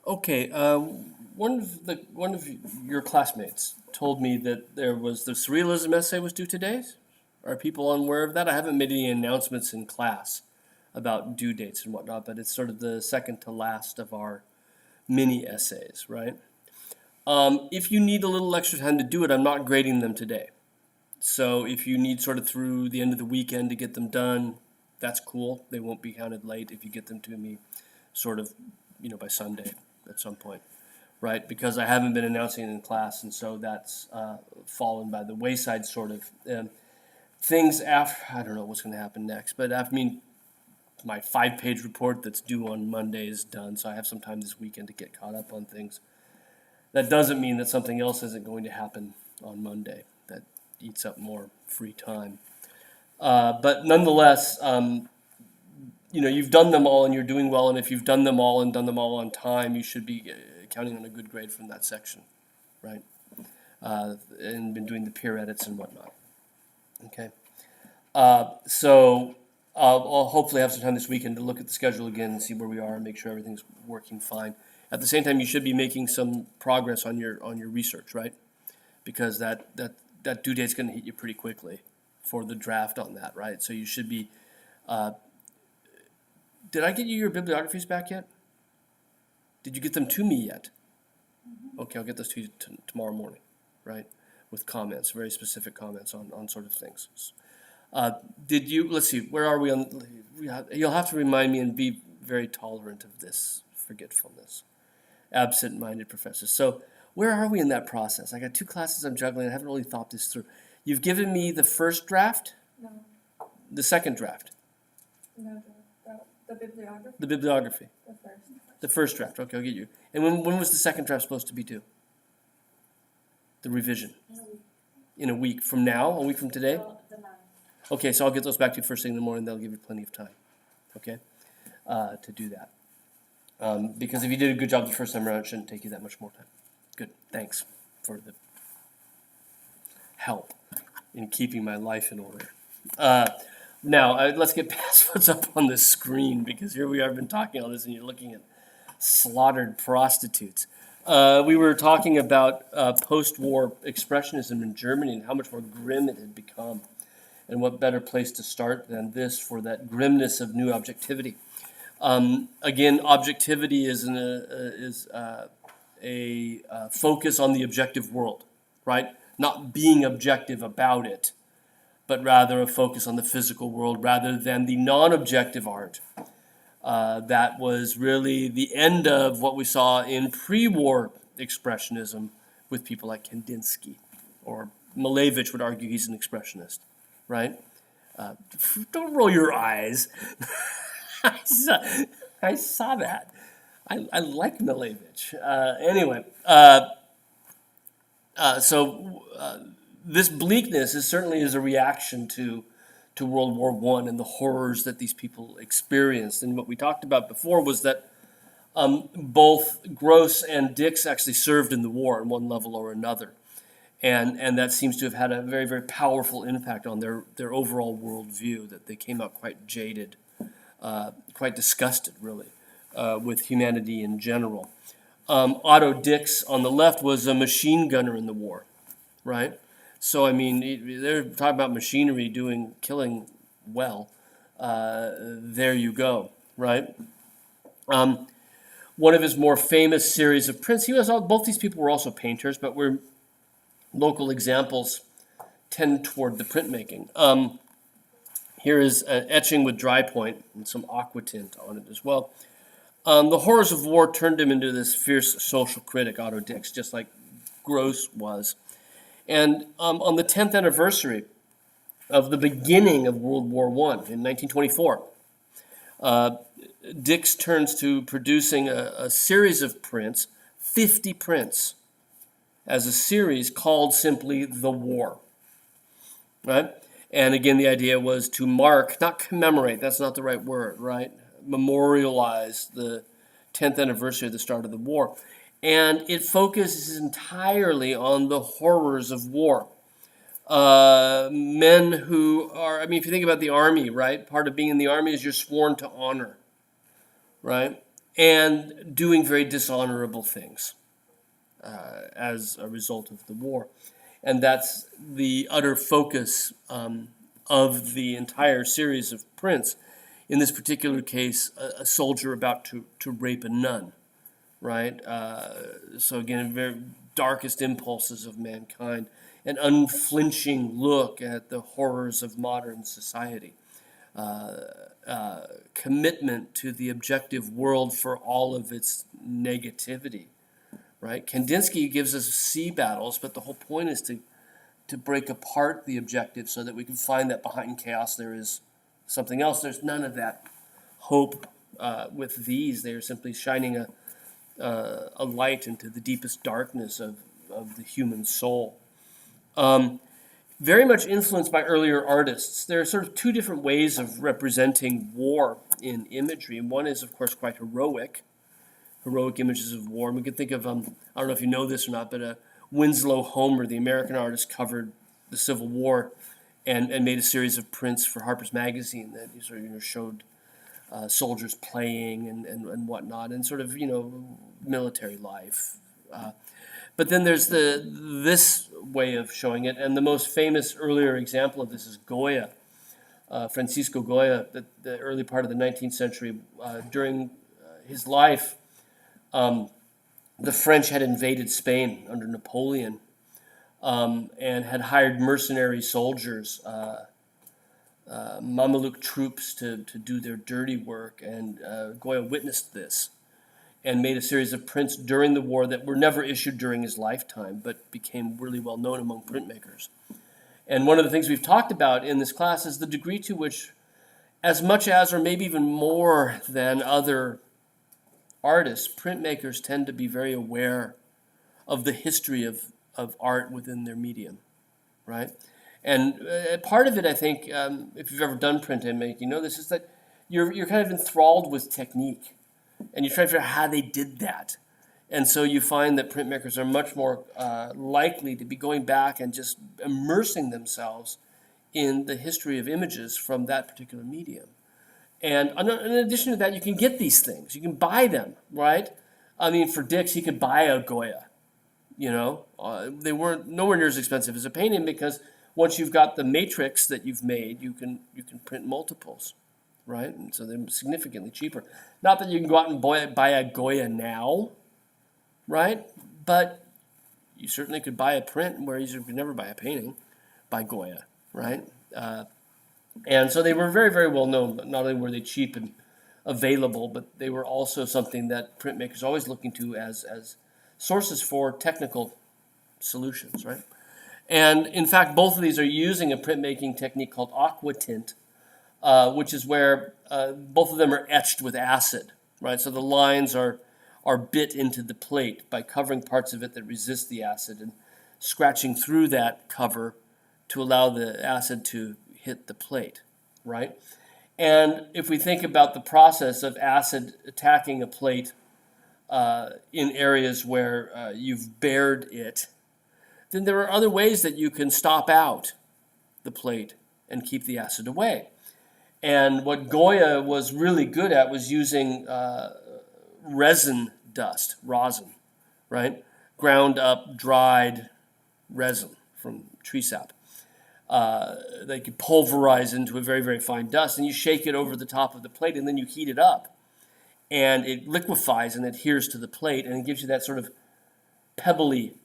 Okay, one of your classmates told me that there was the surrealism essay was due today. Are people unaware of that? I haven't made any announcements in class about due dates and whatnot, but it's sort of the second to last of our mini essays, right? If you need a little extra time to do it, I'm not grading them today. So if you need sort of through the end of the weekend to get them done, that's cool. They won't be counted late if you get them to me sort of, by Sunday at some point, right? Because I haven't been announcing it in class, and so that's fallen by the wayside sort of. Things after, I don't know what's going to happen next, but my 5-page report that's due on Monday is done, so I have some time this weekend to get caught up on things. That doesn't mean that something else isn't going to happen on Monday that eats up more free time. But nonetheless, you've done them all and you're doing well, and if you've done them all and done them all on time, you should be counting on a good grade from that section, right? And been doing the peer edits and whatnot. Okay. So I'll hopefully have some time this weekend to look at the schedule again and see where we are and make sure everything's working fine. At the same time, you should be making some progress on your research, right? Because that due date's going to hit you pretty quickly for the draft on that, right? So you should be. Did I get you your bibliographies back yet? Did you get them to me yet? Okay, I'll get those to you tomorrow morning, right? With comments, very specific comments on sort of things. Did you, let's see, where are we on, you'll have to remind me and be very tolerant of this forgetfulness. Absent-minded professors. So where are we in that process? I got 2 classes I'm juggling. I haven't really thought this through. You've given me the first draft? No, The second draft? no, the bibliography, The bibliography? the first. The first draft, okay, I'll get you. And when was the second draft supposed to be due? The revision? In a week from now, a week from today? The ninth. Okay, so I'll get those back to you first thing in the morning. That'll give you plenty of time, okay, to do that. Because if you did a good job the first time around, it shouldn't take you that much more time. Good, thanks for the help in keeping my life in order. Now, let's get past what's up on the screen, because here we are, been talking all this, and you're looking at slaughtered prostitutes. We were talking about post-war expressionism in Germany and how much more grim it had become. And what better place to start than this for that grimness of new objectivity. Again, objectivity is a focus on the objective world, right? Not being objective about it, but rather a focus on the physical world rather than the non-objective art. That was really the end of what we saw in pre-war expressionism with people like Kandinsky, or Malevich would argue he's an expressionist, right? Don't roll your eyes. I saw that. I like Malevich. Anyway, so this bleakness certainly is a reaction to World War I and the horrors that these people experienced. And what we talked about before was that both Gross and Dix actually served in the war on one level or another. And that seems to have had a very, very powerful impact on their overall worldview, that they came out quite jaded, quite disgusted, really, with humanity in general. Otto Dix on the left was a machine gunner in the war, right? So, I mean, they're talking about machinery killing well. There you go, right? One of his more famous series of prints, both these people were also painters, but local examples tend toward the printmaking. Here is an etching with dry point and some aqua tint on it as well. The horrors of war turned him into this fierce social critic, Otto Dix, just like Gross was. And on the 10th anniversary of the beginning of World War I in 1924, Dix turns to producing a series of prints, 50 prints, as a series called simply The War, right? And again, the idea was to mark, not commemorate, that's not the right word, right? Memorialize the 10th anniversary of the start of the war. And it focuses entirely on the horrors of war. Men who are, if you think about the army, right? Part of being in the army is you're sworn to honor, right? and doing very dishonorable things as a result of the war. And that's the utter focus of the entire series of prints. In this particular case, a soldier about to rape a nun, right? So again, very darkest impulses of mankind, an unflinching look at the horrors of modern society, commitment to the objective world for all of its negativity, right? Kandinsky gives us sea battles, but the whole point is to break apart the objective so that we can find that behind chaos there is something else. There's none of that hope with these. They are simply shining a light into the deepest darkness of the human soul. Very much influenced by earlier artists. There are sort of two different ways of representing war in imagery. One is, of course, quite heroic images of war. And we can think of, I don't know if you know this or not, but Winslow Homer, the American artist, covered the Civil War and made a series of prints for Harper's Magazine that sort of showed soldiers playing and whatnot, and sort of military life. But then there's this way of showing it, and the most famous earlier example of this is Goya, Francisco Goya, the early part of the 19th century. During his life, the French had invaded Spain under Napoleon and had hired mercenary soldiers, Mameluke troops to do their dirty work, and Goya witnessed this and made a series of prints during the war that were never issued during his lifetime, but became really well known among printmakers. And one of the things we've talked about in this class is the degree to which, as much as, or maybe even more than other artists, printmakers tend to be very aware of the history of art within their medium, right? And part of it, I think, if you've ever done printmaking, you know this, is that you're kind of enthralled with technique, and you try to figure out how they did that. And so you find that printmakers are much more likely to be going back and just immersing themselves in the history of images from that particular medium. And in addition to that, you can get these things. You can buy them, right? I mean, for Dix, he could buy a Goya. They weren't nowhere near as expensive as a painting, because once you've got the matrix that you've made, you can print multiples, right? And so they're significantly cheaper. Not that you can go out and buy a Goya now, right? But you certainly could buy a print, whereas you could never buy a painting by Goya, right? And so they were very, very well known. But not only were they cheap and available, but they were also something that printmakers are always looking to as sources for technical solutions, right? And in fact, both of these are using a printmaking technique called aquatint, which is where both of them are etched with acid, right? So the lines are bit into the plate by covering parts of it that resist the acid and scratching through that cover to allow the acid to hit the plate, right? And if we think about the process of acid attacking a plate in areas where you've bared it, then there are other ways that you can stop out the plate and keep the acid away. And what Goya was really good at was using resin dust, rosin, right? Ground up, dried resin from tree sap. They could pulverize into a very, very fine dust, and you shake it over the top of the plate, and then you heat it up. And it liquefies and adheres to the plate, and it gives you that sort of pebbly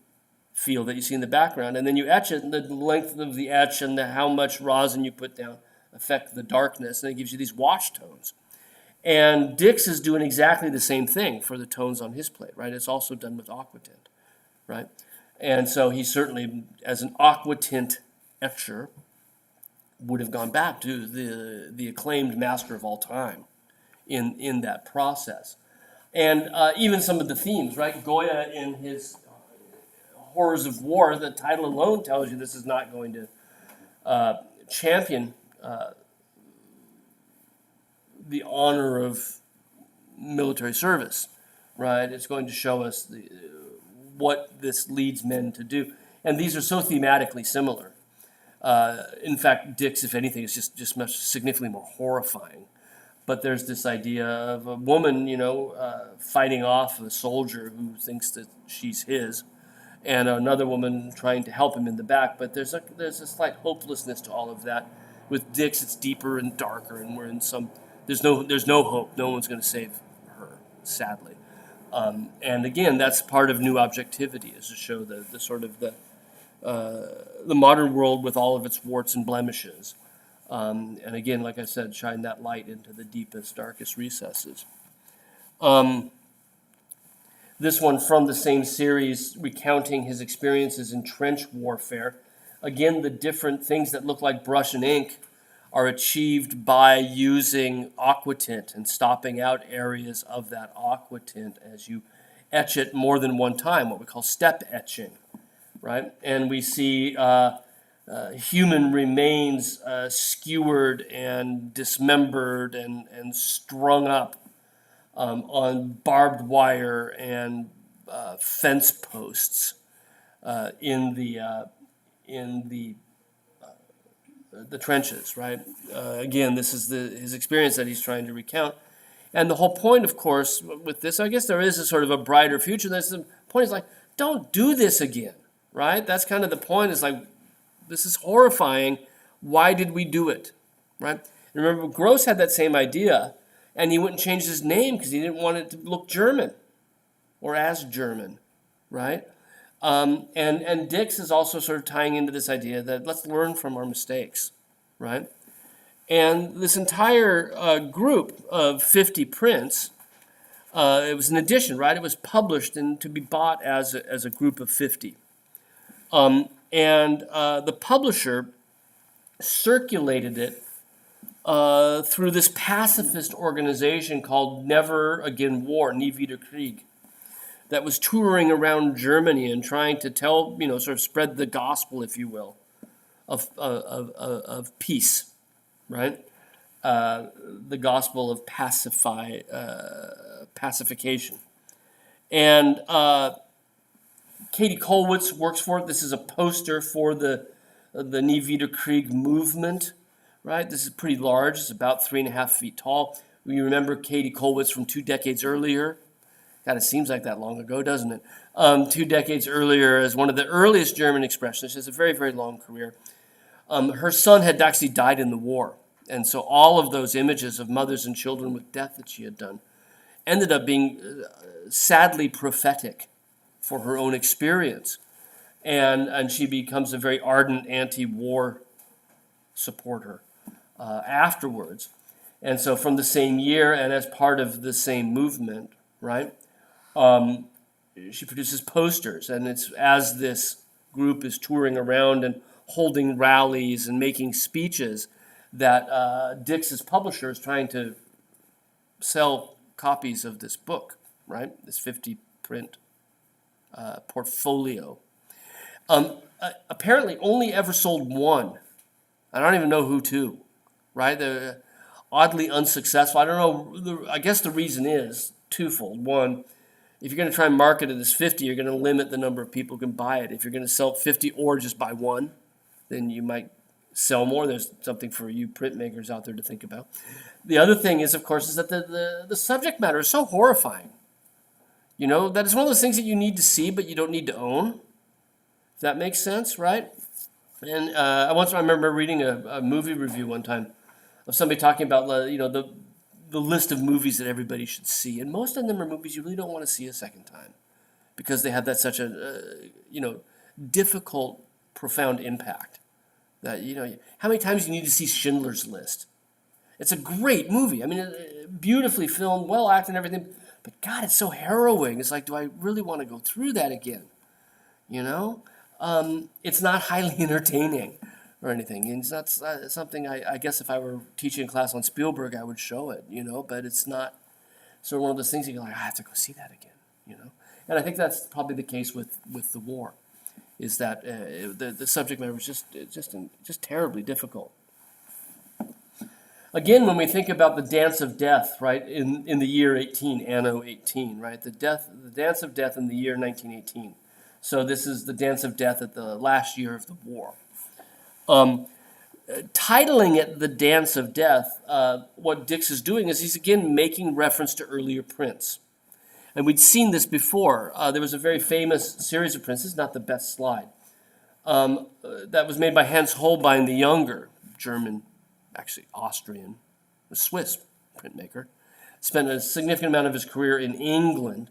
feel that you see in the background. And then you etch it, and the length of the etch and how much rosin you put down affect the darkness, and it gives you these wash tones. And Dix is doing exactly the same thing for the tones on his plate, right? It's also done with aquatint, right? And so he certainly, as an aquatint etcher, would have gone back to the acclaimed master of all time in that process. And even some of the themes, right? Goya, in his Horrors of War, the title alone tells you this is not going to champion the honor of military service, right? It's going to show us what this leads men to do. And these are so thematically similar. In fact, Dix, if anything, is just much significantly more horrifying But there's this idea of a woman, fighting off a soldier who thinks that she's his, and another woman trying to help him in the back. But there's a slight hopelessness to all of that. With Dix, it's deeper and darker, and we're in some. There's no hope. No one's going to save her, sadly. And again, that's part of New Objectivity, is to show the sort of the modern world with all of its warts and blemishes. And again, like I said, shine that light into the deepest, darkest recesses. This one from the same series, recounting his experiences in trench warfare. Again, the different things that look like brush and ink are achieved by using aquatint and stopping out areas of that aquatint as you etch it more than one time, what we call step etching, right? And we see human remains skewered and dismembered and strung up on barbed wire and fence posts in the trenches, right? Again, this is his experience that he's trying to recount. And the whole point, of course, with this, I guess there is a sort of a brighter future. The point is like, don't do this again, right? That's kind of the point, is like, this is horrifying. Why did we do it, right? And remember, Gross had that same idea, and he wouldn't change his name because he didn't want it to look German or as German, right? And Dix is also sort of tying into this idea that let's learn from our mistakes, right? And this entire group of 50 prints, it was an edition, right? It was published and to be bought as a group of 50. And the publisher circulated it through this pacifist organization called Never Again War, Nie wieder Krieg, that was touring around Germany and trying to tell, sort of spread the gospel, if you will, of peace, right? The gospel of pacification. And Katie Kollwitz works for it. This is a poster for the Nie wieder Krieg movement, right? This is pretty large. It's about 3.5 feet tall. You remember Katie Kollwitz from 2 decades earlier. God, it seems like that long ago, doesn't it? 2 decades earlier, as one of the earliest German expressionists. She has a very, very long career. Her son had actually died in the war. And so all of those images of mothers and children with death that she had done ended up being sadly prophetic for her own experience. And she becomes a very ardent anti-war supporter afterwards. And so from the same year and as part of the same movement, right, she produces posters. And it's as this group is touring around and holding rallies and making speeches that Dix's publisher is trying to sell copies of this book, right, this 50-print portfolio. Apparently only ever sold one. I don't even know who to, right? They're oddly unsuccessful. I don't know. I guess the reason is twofold. One, if you're going to try and market it as 50, you're going to limit the number of people who can buy it. If you're going to sell 50 or just buy one, then you might sell more. There's something for you printmakers out there to think about. The other thing is, of course, is that the subject matter is so horrifying. That is one of those things that you need to see, but you don't need to own. If that makes sense, right? And I remember reading a movie review one time of somebody talking about, the list of movies that everybody should see. And most of them are movies you really don't want to see a second time because they have that such a, difficult, profound impact. That, how many times do you need to see Schindler's List? It's a great movie. I mean, beautifully filmed, well acted and everything. But God, it's so harrowing. It's like, do I really want to go through that again? It's not highly entertaining or anything. And it's not something I guess if I were teaching a class on Spielberg, I would show it, but it's not sort of one of those things that you're like, I have to go see that again, And I think that's probably the case with the war, is that the subject matter was just terribly difficult. Again, when we think about the dance of death, right, in the year 18, Anno 18, right, the dance of death in the year 1918. So this is the dance of death at the last year of the war. titling it The Dance of Death, what Dix is doing is he's again making reference to earlier prints. And we'd seen this before. There was a very famous series of prints, this is not the best slide, that was made by Hans Holbein the Younger, German, actually Austrian, a Swiss printmaker. Spent a significant amount of his career in England,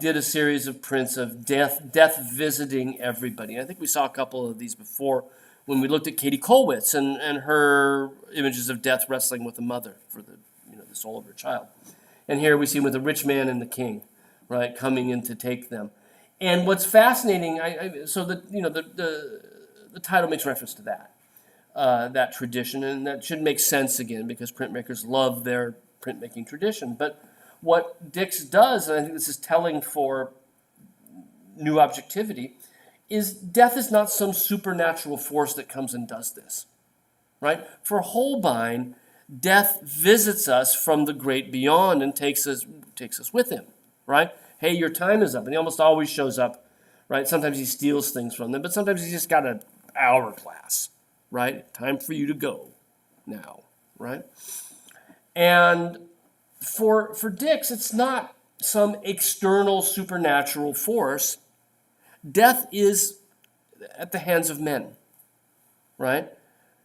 did a series of prints of death visiting everybody. And I think we saw a couple of these before when we looked at Katie Kollwitz and her images of death wrestling with a mother for the soul of her child. And here we see with the rich man and the king, right, coming in to take them. And what's fascinating, the title makes reference to that tradition, and that should make sense again because printmakers love their printmaking tradition. But what Dix does, and I think this is telling for new objectivity, is death is not some supernatural force that comes and does this, right? For Holbein, death visits us from the great beyond and takes us with him, right? Hey, your time is up. And he almost always shows up, right? Sometimes he steals things from them, but sometimes he's just got an hourglass, right? Time for you to go now, right? And for Dix, it's not some external supernatural force. Death is at the hands of men, right?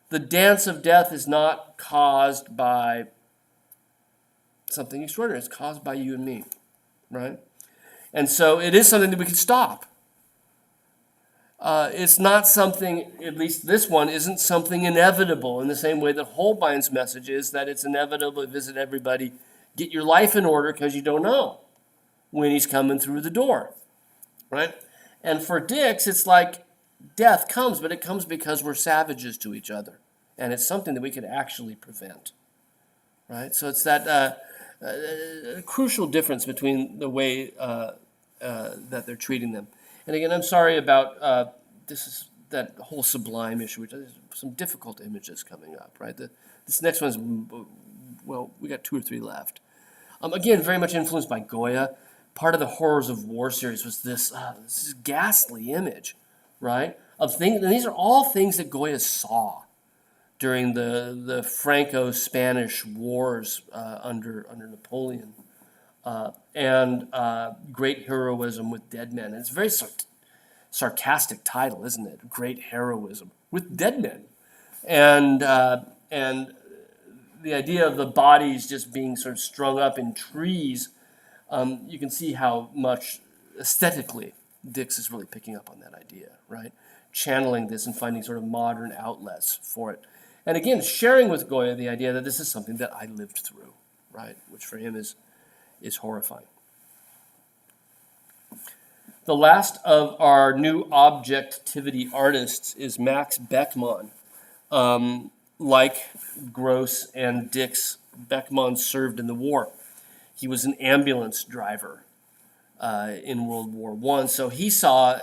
The dance of death is not caused by something extraordinary. It's caused by you and me, right? And so it is something that we can stop. It's not something, at least this one, isn't something inevitable in the same way that Holbein's message is that it's inevitable to visit everybody. Get your life in order because you don't know when he's coming through the door, right? And for Dix, it's like death comes, but it comes because we're savages to each other. And it's something that we could actually prevent, right? So it's that crucial difference between the way that they're treating them. And again, I'm sorry about that whole Sublime issue, which there's some difficult images coming up, right? This next one's, well, we got 2 or 3 left. Again, very much influenced by Goya. Part of the Horrors of War series was this ghastly image, right? Of things, and these are all things that Goya saw during the Franco-Spanish wars under Napoleon, and great heroism with dead men. And it's a very sarcastic title, isn't it? Great heroism with dead men, and the idea of the bodies just being sort of strung up in trees. You can see how much aesthetically Dix is really picking up on that idea, right? Channeling this and finding sort of modern outlets for it. And again, sharing with Goya the idea that this is something that I lived through, right? Which for him is horrifying. The last of our new objectivity artists is Max Beckmann. Like Gross and Dix, Beckmann served in the war. He was an ambulance driver in World War I. So he saw,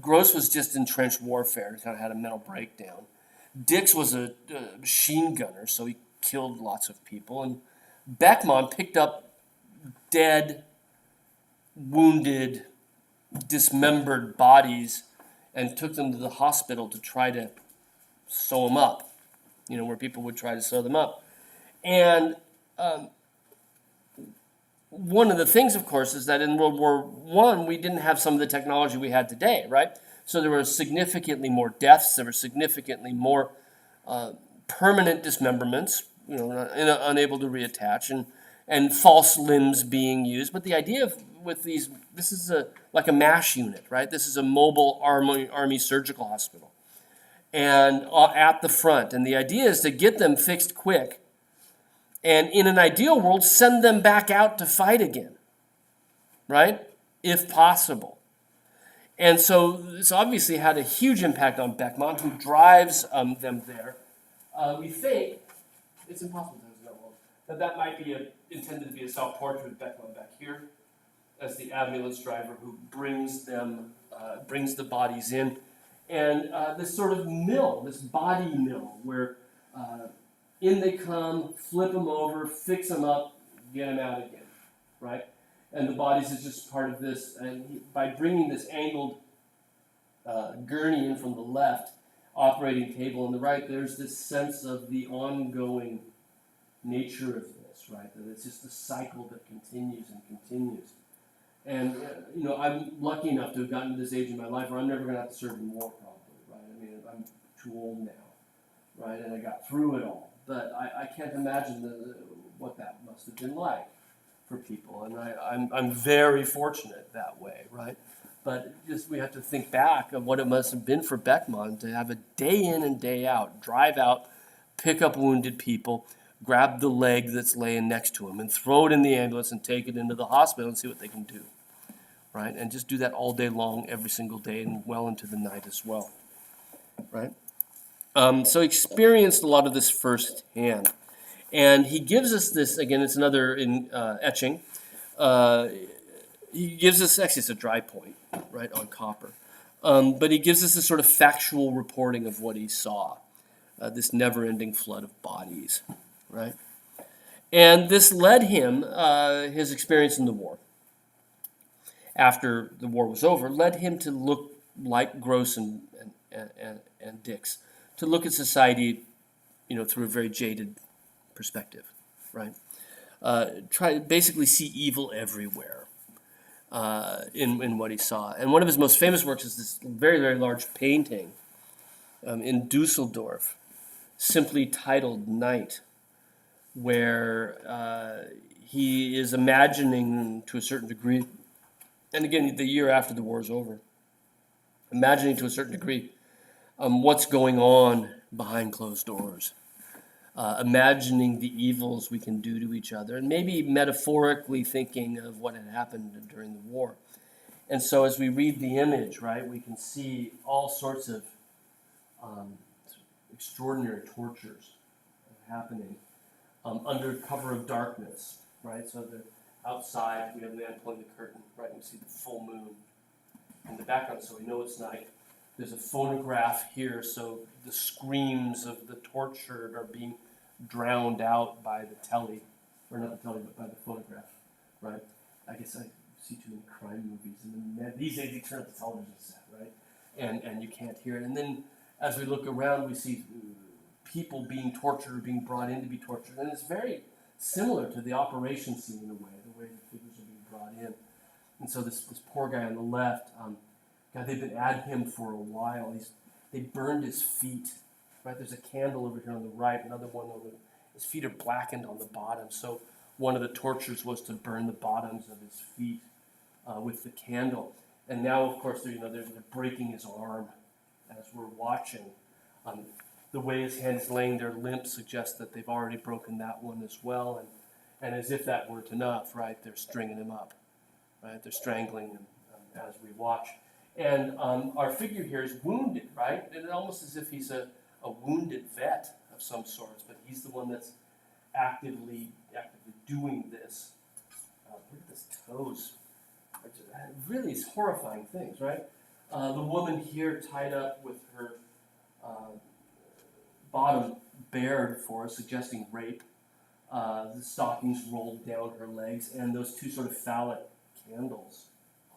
Gross was just in trench warfare. He kind of had a mental breakdown. Dix was a machine gunner, so he killed lots of people. And Beckmann picked up dead, wounded, dismembered bodies and took them to the hospital to try to sew them up, where people would try to sew them up. And one of the things, of course, is that in World War I, we didn't have some of the technology we had today, right? So there were significantly more deaths. There were significantly more permanent dismemberments, unable to reattach, and false limbs being used. But the idea with these, this is like a MASH unit, right? This is a mobile army surgical hospital, and at the front. And the idea is to get them fixed quick, and in an ideal world, send them back out to fight again, right? If possible. And so this obviously had a huge impact on Beckmann, who drives them there. We think, it's impossible to know, that might be intended to be a self-portrait of Beckmann back here as the ambulance driver who brings the bodies in. And this sort of mill, this body mill, where in they come, flip them over, fix them up, get them out again, right? And the bodies is just part of this. And by bringing this angled gurney in from the left, operating table on the right, there's this sense of the ongoing nature of this, right? That it's just a cycle that continues and continues. And, I'm lucky enough to have gotten to this age in my life where I'm never going to have to serve in war, probably, right? I mean, I'm too old now, right? And I got through it all. But I can't imagine what that must have been like for people. And I'm very fortunate that way, right? But just we have to think back of what it must have been for Beckman to have a day in and day out, drive out, pick up wounded people, grab the leg that's laying next to him and throw it in the ambulance and take it into the hospital and see what they can do, right? And just do that all day long, every single day, and well into the night as well, right? So he experienced a lot of this firsthand. And he gives us this, again, it's another etching. He gives us, actually it's a dry point, right, on copper. But he gives us this sort of factual reporting of what he saw, this never-ending flood of bodies, right? And this led him, his experience in the war, after the war was over, led him to look like Gross and Dix, to look at society, through a very jaded perspective, right? Try to basically see evil everywhere in what he saw. And one of his most famous works is this very, very large painting in Dusseldorf, simply titled Night, where he is imagining to a certain degree, and again, the year after the war is over, imagining to a certain degree what's going on behind closed doors. Imagining the evils we can do to each other, and maybe metaphorically thinking of what had happened during the war. And so as we read the image, right, we can see all sorts of extraordinary tortures happening under cover of darkness, right? So the outside, we have the man pulling the curtain, right, and we see the full moon in the background, so we know it's night. There's a phonograph here, so the screams of the tortured are being drowned out by the telly, or not the telly, but by the phonograph, right? I guess I see too many crime movies, and then these days you turn up the television set, right? And you can't hear it. And then as we look around, we see people being tortured or being brought in to be tortured, and it's very similar to the operation scene in a way, the way the figures are being brought in. And so this poor guy on the left, God, they've been at him for a while. They burned his feet. Right, there's a candle over here on the right, another one over. His feet are blackened on the bottom. So one of the tortures was to burn the bottoms of his feet with the candle. And now, of course, they're breaking his arm as we're watching. The way his hand is laying there limp suggests that they've already broken that one as well. And as if that weren't enough, right, they're stringing him up. Right, they're strangling him as we watch. And our figure here is wounded, right? And it's almost as if he's a wounded vet of some sorts, but he's the one that's actively doing this. Look at his toes. Really, it's horrifying things, right? The woman here tied up with her bottom bared for us, suggesting rape. The stockings rolled down her legs, and those two sort of phallic candles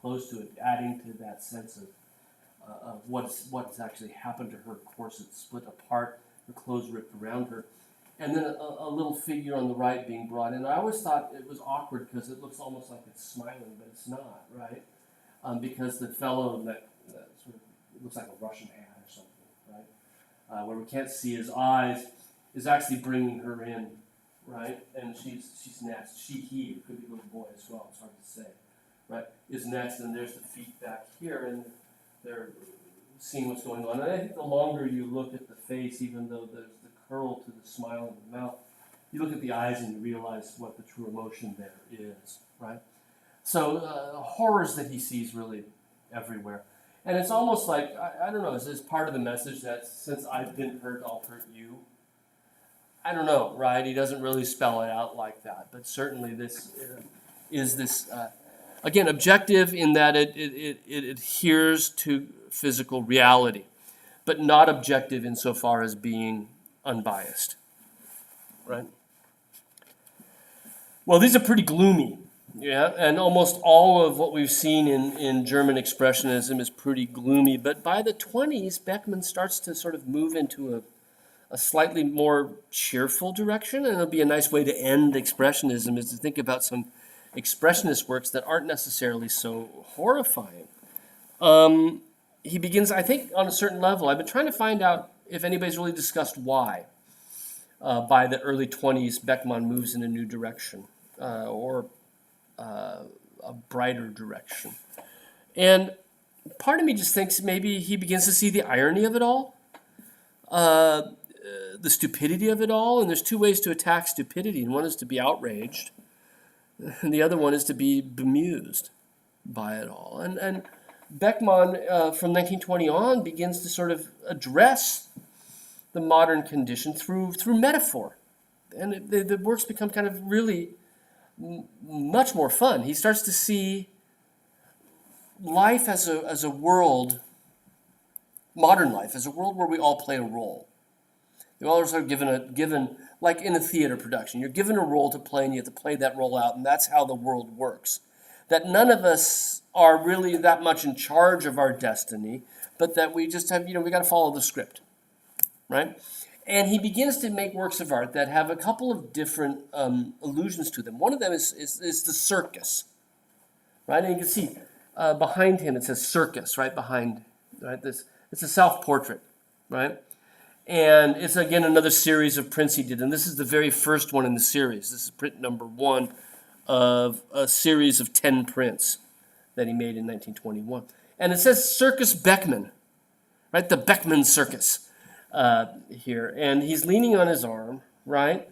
close to it, adding to that sense of what's actually happened to her. Corset split apart, her clothes ripped around her, and then a little figure on the right being brought in. I always thought it was awkward because it looks almost like it's smiling, but it's not, right? Because the fellow that sort of looks like a Russian hat or something, right? Where we can't see his eyes, is actually bringing her in, right? And she's next. He, it could be a little boy as well. It's hard to say, right? Is next, and there's the feet back here, and they're seeing what's going on. And I think the longer you look at the face, even though there's the curl to the smile in the mouth, you look at the eyes and you realize what the true emotion there is, right? So horrors that he sees really everywhere. And it's almost like, I don't know, is this part of the message that since I've been hurt, I'll hurt you? I don't know, right? He doesn't really spell it out like that. But certainly this is this... again, objective in that it adheres to physical reality, but not objective insofar as being unbiased, right? Well, these are pretty gloomy Yeah, and almost all of what we've seen in German Expressionism is pretty gloomy. But by the 20s, Beckmann starts to sort of move into a slightly more cheerful direction. And it'll be a nice way to end Expressionism is to think about some Expressionist works that aren't necessarily so horrifying. He begins, I think, on a certain level. I've been trying to find out if anybody's really discussed why. By the early 20s, Beckmann moves in a new direction, or a brighter direction. And part of me just thinks maybe he begins to see the irony of it all, the stupidity of it all. And there's two ways to attack stupidity, and one is to be outraged, and the other one is to be bemused by it all. And Beckmann, from 1920 on, begins to sort of address the modern condition through metaphor. And the works become kind of really much more fun. He starts to see life as a world, modern life, as a world where we all play a role. We all are sort of given, like in a theater production, you're given a role to play and you have to play that role out, and that's how the world works. That none of us are really that much in charge of our destiny, but that we just have, we got to follow the script, right? And he begins to make works of art that have a couple of different allusions to them. One of them is the circus, right? And you can see behind him it says circus, right behind, right? It's a self-portrait, right? And it's again another series of prints he did, and this is the very first one in the series. This is print number 1 of a series of 10 prints that he made in 1921. And it says Circus Beckmann, right? The Beckmann Circus. Here, and he's leaning on his arm, right?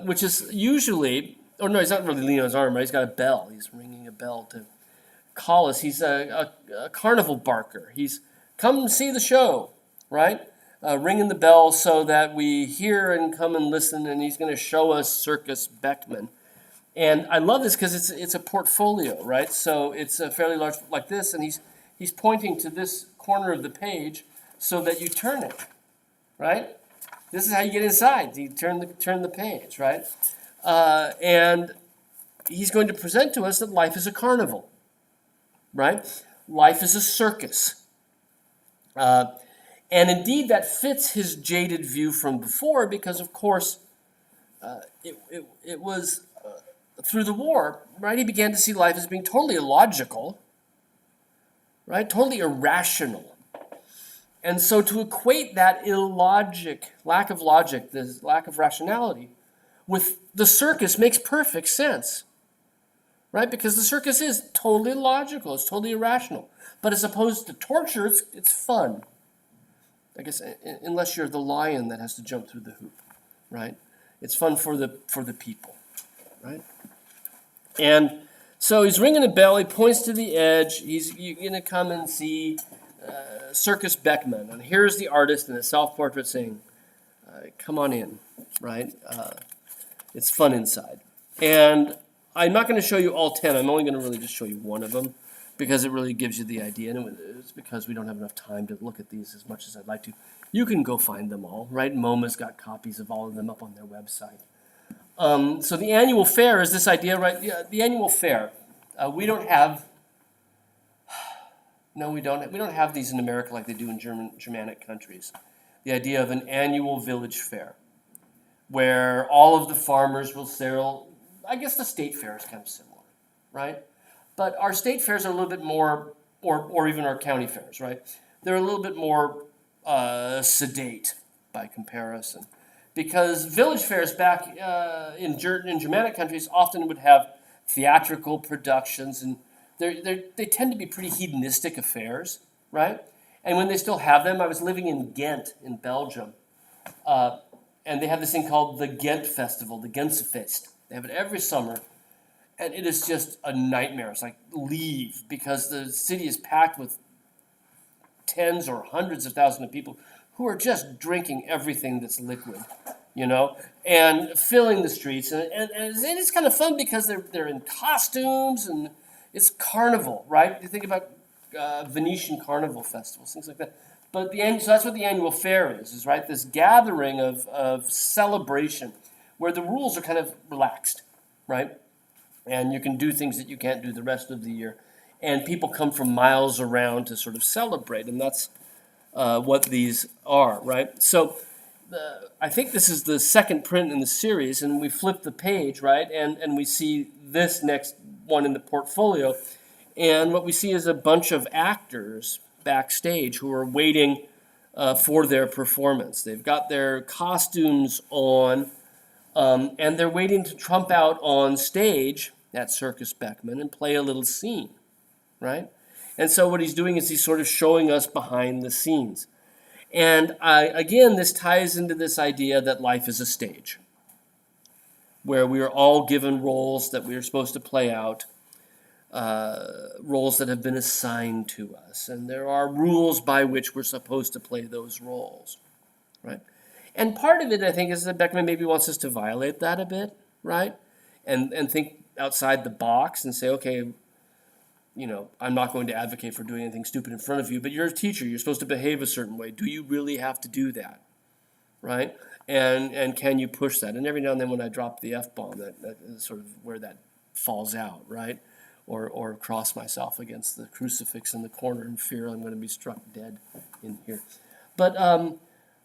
Which is usually, or no, he's not really leaning on his arm, right? He's got a bell. He's ringing a bell to call us. He's a carnival barker. He's come see the show, right? Ringing the bell so that we hear and come and listen, and he's going to show us Circus Beckmann. And I love this because it's a portfolio, right? So it's a fairly large, like this, and he's pointing to this corner of the page so that you turn it, right? This is how you get inside. You turn the page, right? And he's going to present to us that life is a carnival, right? Life is a circus. And indeed, that fits his jaded view from before because, of course, it was through the war, right? He began to see life as being totally illogical, right? Totally irrational. And so to equate that lack of logic, this lack of rationality, with the circus makes perfect sense, right? Because the circus is totally illogical, it's totally irrational. But as opposed to torture, it's fun. I guess unless you're the lion that has to jump through the hoop, right? It's fun for the people, right? And so he's ringing a bell. He points to the edge. You're going to come and see Circus Beckmann, and here's the artist in a self-portrait saying, come on in, right? It's fun inside. And I'm not going to show you all 10. I'm only going to really just show you one of them because it really gives you the idea, and it's because we don't have enough time to look at these as much as I'd like to. You can go find them all, right? MoMA's got copies of all of them up on their website. So the annual fair is this idea, right? The annual fair. We don't have... No, we don't. We don't have these in America like they do in Germanic countries. The idea of an annual village fair, where all of the farmers will sell. I guess the state fair is kind of similar, right? But our state fairs are a little bit more, or even our county fairs, right? They're a little bit more sedate by comparison, because village fairs back in Germanic countries often would have theatrical productions and. They tend to be pretty hedonistic affairs, right? And when they still have them, I was living in Ghent in Belgium, and they have this thing called the Ghent Festival, the Gentfest. They have it every summer, and it is just a nightmare. It's like leave, because the city is packed with tens or hundreds of thousands of people who are just drinking everything that's liquid, and filling the streets. And it's kind of fun because they're in costumes and it's carnival, right? You think about Venetian carnival festivals, things like that. But so that's what the annual fair is right? This gathering of celebration where the rules are kind of relaxed, right? and you can do things that you can't do the rest of the year. And people come from miles around to sort of celebrate, and that's what these are, right? So I think this is the second print in the series, and we flip the page, right? And we see this next one in the portfolio. And what we see is a bunch of actors backstage who are waiting for their performance. They've got their costumes on, and they're waiting to trump out on stage at Circus Beckman and play a little scene, right? And so what he's doing is he's sort of showing us behind the scenes. And again, this ties into this idea that life is a stage, where we are all given roles that we are supposed to play out, roles that have been assigned to us. And there are rules by which we're supposed to play those roles, right? And part of it, I think, is that Beckman maybe wants us to violate that a bit, right? And think outside the box and say, okay, you know, I'm not going to advocate for doing anything stupid in front of you, but you're a teacher. You're supposed to behave a certain way. Do you really have to do that, right? And can you push that? And every now and then when I drop the F-bomb, that is sort of where that falls out, right? Or cross myself against the crucifix in the corner in fear I'm going to be struck dead in here. But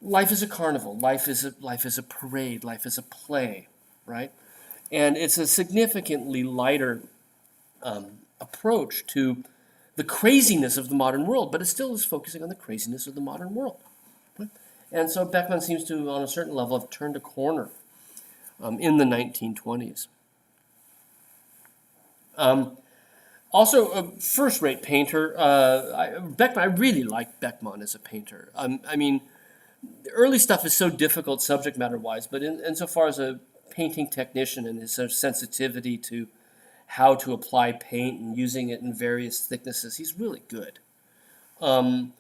life is a carnival. Life is a parade. Life is a play, right? And it's a significantly lighter approach to the craziness of the modern world, but it still is focusing on the craziness of the modern world. Right? And so Beckman seems to, on a certain level, have turned a corner in the 1920s. Also, a first-rate painter. I really like Beckman as a painter. I mean, the early stuff is so difficult subject matter-wise, but insofar as a painting technician and his sort of sensitivity to how to apply paint and using it in various thicknesses, he's really good. And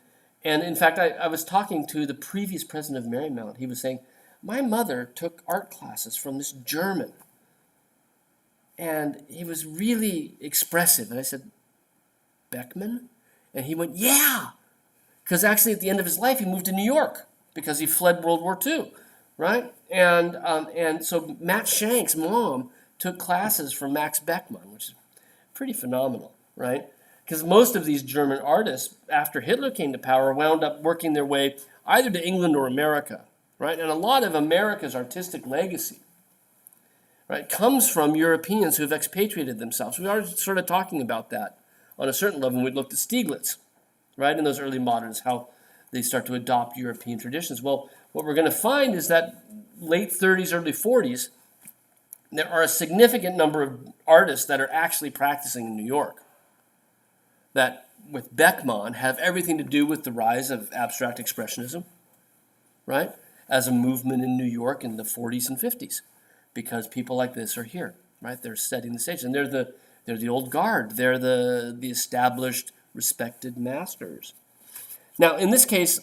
in fact, I was talking to the previous president of Marymount. He was saying, my mother took art classes from this German, and he was really expressive. And I said, Beckman? And he went, yeah, because actually at the end of his life, he moved to New York because he fled World War II, right? And so Matt Shank's mom took classes from Max Beckmann, which is pretty phenomenal, right? Because most of these German artists, after Hitler came to power, wound up working their way either to England or America, right? And a lot of America's artistic legacy, right, comes from Europeans who have expatriated themselves. We are sort of talking about that on a certain level when we looked at Stieglitz, right, in those early moderns, how they start to adopt European traditions. Well, what we're going to find is that late 30s, early 40s, there are a significant number of artists that are actually practicing in New York that, with Beckman, have everything to do with the rise of abstract expressionism, right, as a movement in New York in the 40s and 50s, because people like this are here, right? They're setting the stage, and they're the old guard. They're the established, respected masters. Now, in this case,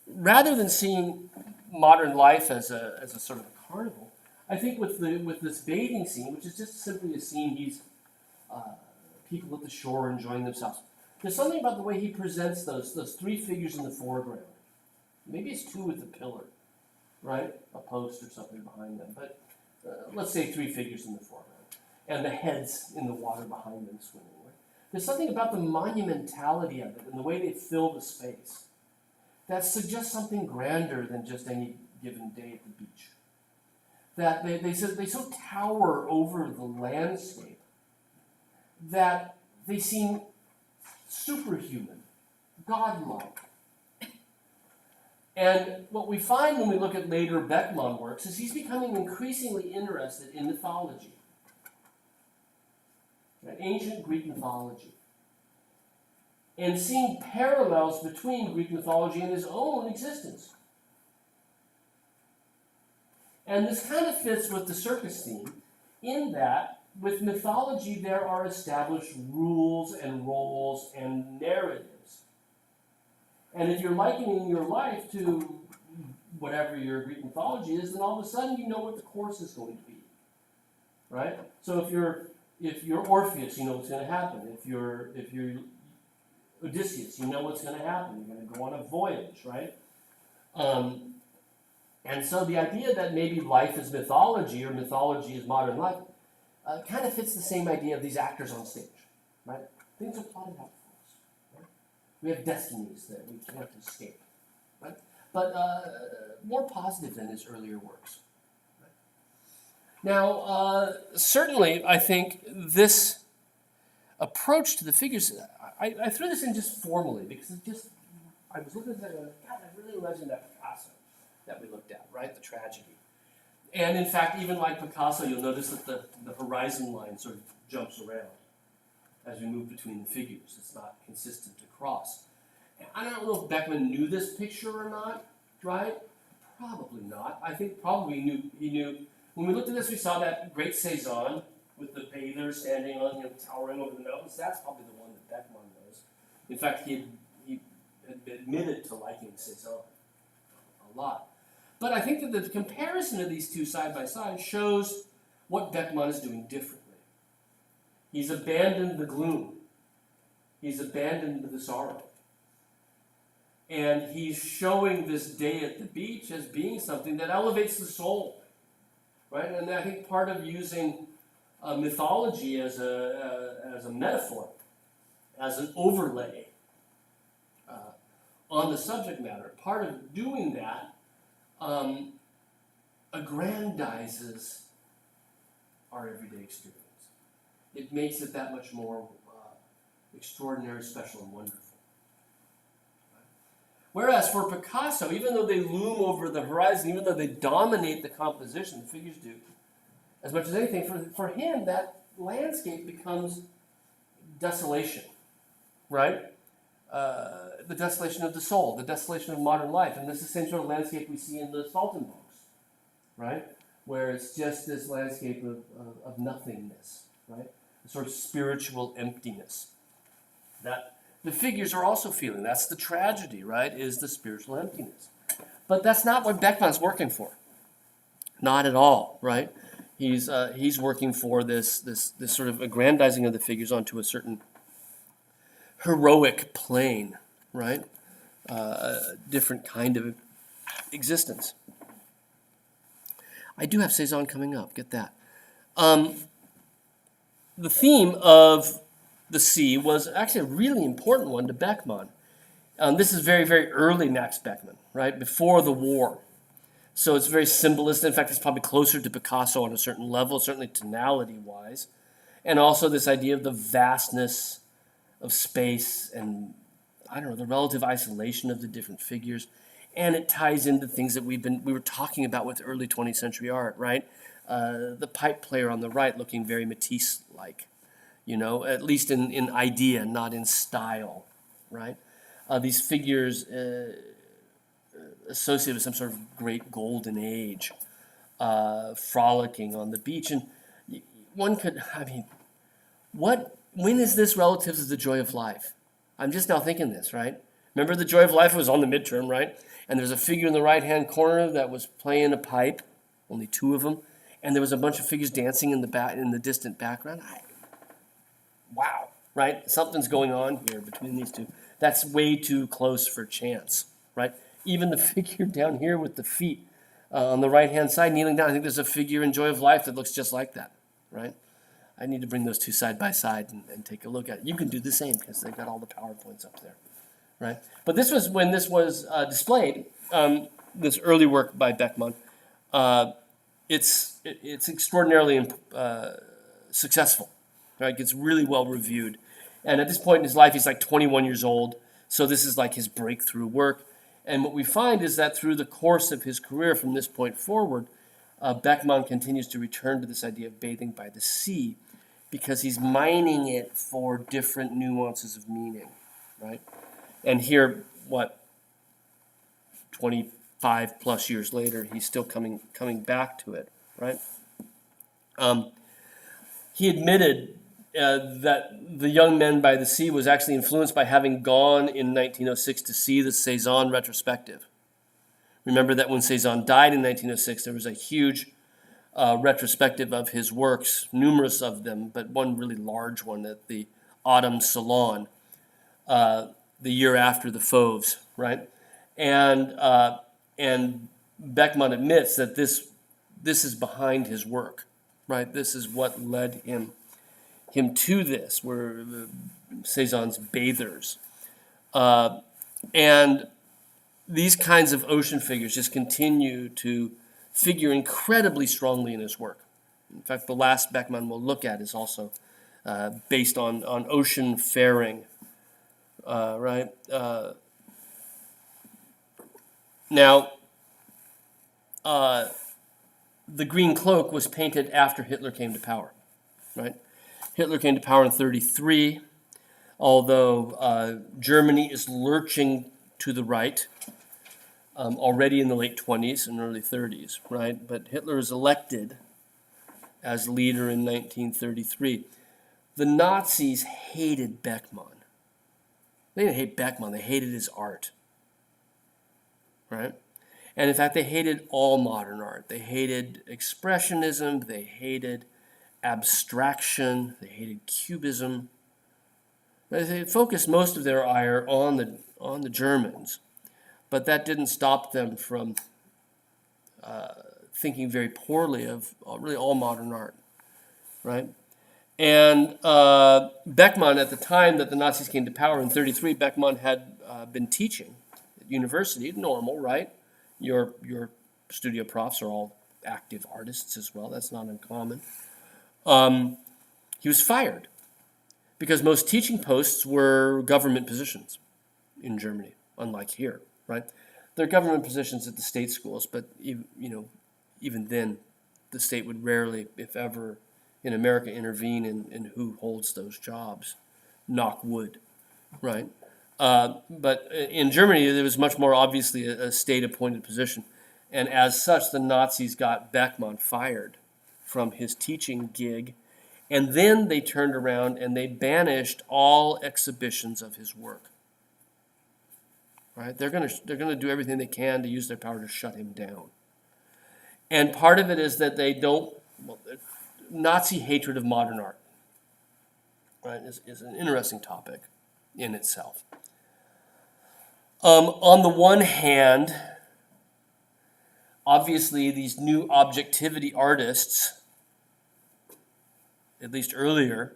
rather than seeing modern life as a sort of a carnival, I think with this bathing scene, which is just simply a scene, he's people at the shore enjoying themselves. There's something about the way he presents those three figures in the foreground. Maybe it's two with a pillar, right? A post or something behind them. But let's say three figures in the foreground. And the heads in the water behind them swimming. Right? There's something about the monumentality of it and the way they fill the space that suggests something grander than just any given day at the beach. That they so tower over the landscape that they seem superhuman, godlike. And what we find when we look at later Beckman works is he's becoming increasingly interested in mythology, ancient Greek mythology, and seeing parallels between Greek mythology and his own existence. And this kind of fits with the circus theme in that with mythology there are established rules and roles and narratives. And if you're likening your life to whatever your Greek mythology is, then all of a sudden you know what the course is going to be, right? So if you're Orpheus, you know what's going to happen. If you're Odysseus, you know what's going to happen. You're going to go on a voyage, right? And so the idea that maybe life is mythology or mythology is modern life kind of fits the same idea of these actors on stage, right? Things are plotted out for us. Right? We have destinies that we can't escape, right? But more positive than his earlier works. Right? Now, certainly, I think this approach to the figures, I threw this in just formally because I was looking at that and God, I really imagine that Picasso that we looked at, right? The tragedy. And in fact, even like Picasso, you'll notice that the horizon line sort of jumps around as we move between the figures. It's not consistent across. And I don't know if Beckman knew this picture or not, right? Probably not. I think probably he knew. When we looked at this, we saw that great Cezanne with the bather standing on, towering over the mountains. That's probably the one that Beckman knows. In fact, he admitted to liking Cezanne a lot. But I think that the comparison of these two side by side shows what Beckman is doing differently. He's abandoned the gloom. He's abandoned the sorrow. And he's showing this day at the beach as being something that elevates the soul. Right? And I think part of using mythology as a metaphor, as an overlay on the subject matter, part of doing that aggrandizes our everyday experience. It makes it that much more extraordinary, special, and wonderful. Whereas for Picasso, even though they loom over the horizon, even though they dominate the composition, the figures do, as much as anything, for him, that landscape becomes desolation, right? The desolation of the soul, the desolation of modern life. And this is the same sort of landscape we see in the Saltenbachs, right? Where it's just this landscape of nothingness, right? A sort of spiritual emptiness. That the figures are also feeling. That's the tragedy, right? Is the spiritual emptiness. But that's not what Beckman's working for. Not at all, right? He's working for this sort of aggrandizing of the figures onto a certain heroic plane, right? A different kind of existence. I do have Cezanne coming up. Get that. The theme of the sea was actually a really important one to Beckman. This is very, very early Max Beckman, right? Before the war. So it's very symbolist. In fact, it's probably closer to Picasso on a certain level, certainly tonality-wise. And also this idea of the vastness of space and, I don't know, the relative isolation of the different figures. And it ties into things that we were talking about with early 20th century art, right? The pipe player on the right looking very Matisse-like, at least in idea, not in style, right? These figures associated with some sort of great golden age, frolicking on the beach. And one could, when is this relative to the joy of life? I'm just now thinking this, right? Remember the joy of life was on the midterm, right? And there's a figure in the right-hand corner that was playing a pipe, only two of them, and there was a bunch of figures dancing in the distant background. Wow, right? Something's going on here between these two. That's way too close for chance, right? Even the figure down here with the feet on the right-hand side kneeling down, I think there's a figure in Joy of Life that looks just like that, right? I need to bring those two side by side and take a look at it. You can do the same because they've got all the PowerPoints up there, right? But this was when this was displayed, this early work by Beckman. It's extraordinarily successful, right? It gets really well reviewed. And at this point in his life, he's like 21 years old. So this is like his breakthrough work. And what we find is that through the course of his career from this point forward, Beckman continues to return to this idea of bathing by the sea because he's mining it for different nuances of meaning, right? And here, 25 plus years later, he's still coming back to it, right? He admitted that The Young Men by the Sea was actually influenced by having gone in 1906 to see the Cezanne retrospective. Remember that when Cezanne died in 1906, there was a huge retrospective of his works, numerous of them, but one really large one at the Autumn Salon, the year after the Fauves, right? And Beckman admits that this is behind his work, right? This is what led him to this, were Cezanne's bathers. And these kinds of ocean figures just continue to figure incredibly strongly in his work. In fact, the last Beckmann we'll look at is also based on ocean faring, right? Now, the Green Cloak was painted after Hitler came to power, right? Hitler came to power in 1933, although Germany is lurching to the right already in the late 20s and early 30s, right? But Hitler is elected as leader in 1933. The Nazis hated Beckmann. They didn't hate Beckmann, they hated his art, right? And in fact, they hated all modern art. They hated expressionism, they hated abstraction, they hated cubism. They focused most of their ire on the Germans, but that didn't stop them from thinking very poorly of really all modern art, right? And Beckmann, at the time that the Nazis came to power in 1933, Beckmann had been teaching at university, normal, right? Your studio profs are all active artists as well. That's not uncommon. He was fired because most teaching posts were government positions in Germany, unlike here, right? There are government positions at the state schools, but even then, the state would rarely, if ever, in America, intervene in who holds those jobs. Knock wood, right? But in Germany, there was much more obviously a state-appointed position. And as such, the Nazis got Beckmann fired from his teaching gig. And then they turned around and they banished all exhibitions of his work. Right? They're going to do everything they can to use their power to shut him down. And part of it is that they don't, Nazi hatred of modern art, right, is an interesting topic in itself. On the one hand, obviously these new objectivity artists, at least earlier,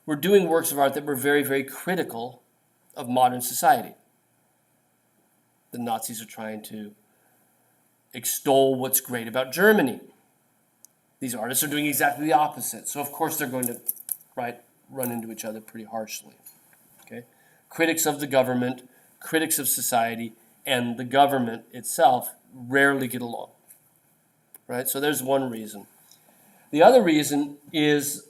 were doing works of art that were very, very critical of modern society. The Nazis are trying to extol what's great about Germany. These artists are doing exactly the opposite. So of course they're going to run into each other pretty harshly. Okay? Critics of the government, critics of society, and the government itself rarely get along. Right? So there's one reason. The other reason is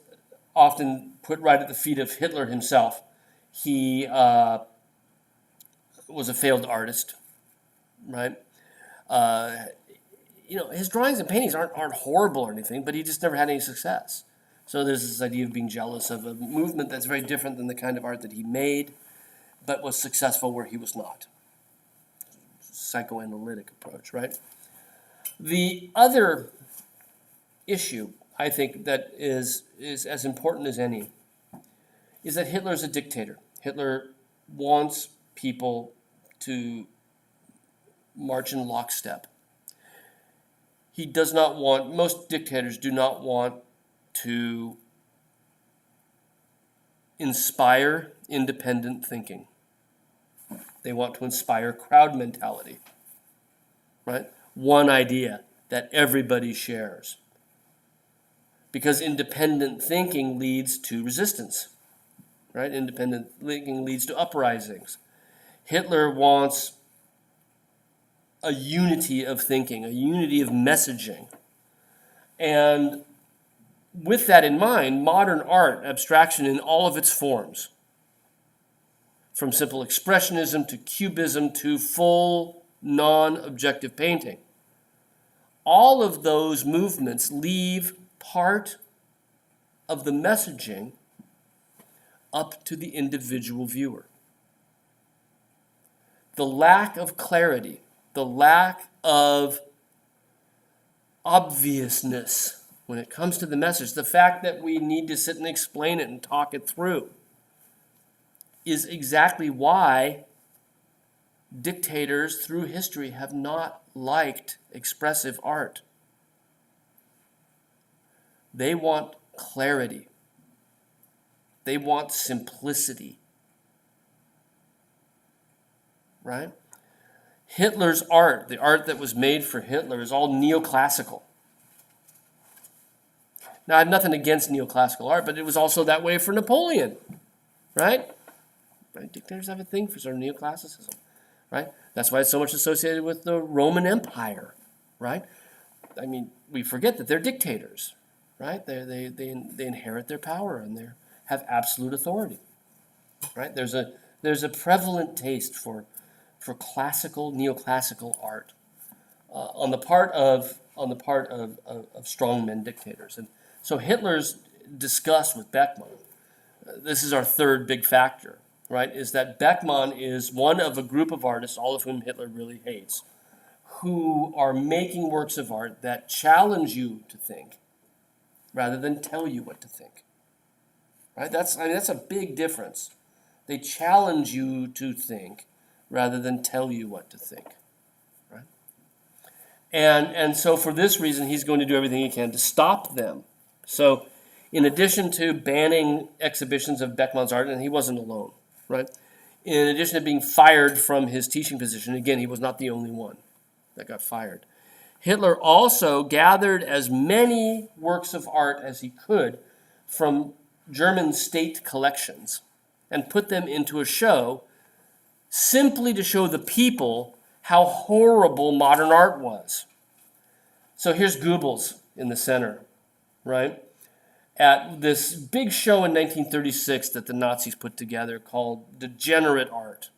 often put right at the feet of Hitler himself. He was a failed artist, right? His drawings and paintings aren't horrible or anything, but he just never had any success. So there's this idea of being jealous of a movement that's very different than the kind of art that he made, but was successful where he was not. Psychoanalytic approach, right? The other issue, I think, that is as important as any, is that Hitler's a dictator. Hitler wants people to march in lockstep. He does not want, most dictators do not want to inspire independent thinking. They want to inspire crowd mentality, right? One idea that everybody shares. Because independent thinking leads to resistance, right? Independent thinking leads to uprisings. Hitler wants a unity of thinking, a unity of messaging. And with that in mind, modern art, abstraction in all of its forms, from simple expressionism to cubism to full non-objective painting, all of those movements leave part of the messaging up to the individual viewer. The lack of clarity, the lack of obviousness when it comes to the message, the fact that we need to sit and explain it and talk it through, is exactly why dictators through history have not liked expressive art. They want clarity. They want simplicity. Right? Hitler's art, the art that was made for Hitler, is all neoclassical. Now, I have nothing against neoclassical art, but it was also that way for Napoleon, right? Dictators have a thing for sort of neoclassicism, right? That's why it's so much associated with the Roman Empire, right? I mean, we forget that they're dictators, right? They inherit their power and they have absolute authority, right? There's a prevalent taste for classical, neoclassical art on the part of strongmen dictators. And so Hitler's disgust with Beckmann, this is our third big factor, right, is that Beckmann is one of a group of artists, all of whom Hitler really hates, who are making works of art that challenge you to think rather than tell you what to think. Right? That's a big difference. They challenge you to think rather than tell you what to think. Right? And so for this reason, he's going to do everything he can to stop them. So in addition to banning exhibitions of Beckmann's art, and he wasn't alone, right? In addition to being fired from his teaching position, again, he was not the only one that got fired. Hitler also gathered as many works of art as he could from German state collections and put them into a show simply to show the people how horrible modern art was. So here's Goebbels in the center, right? At this big show in 1936 that the Nazis put together called Degenerate Art,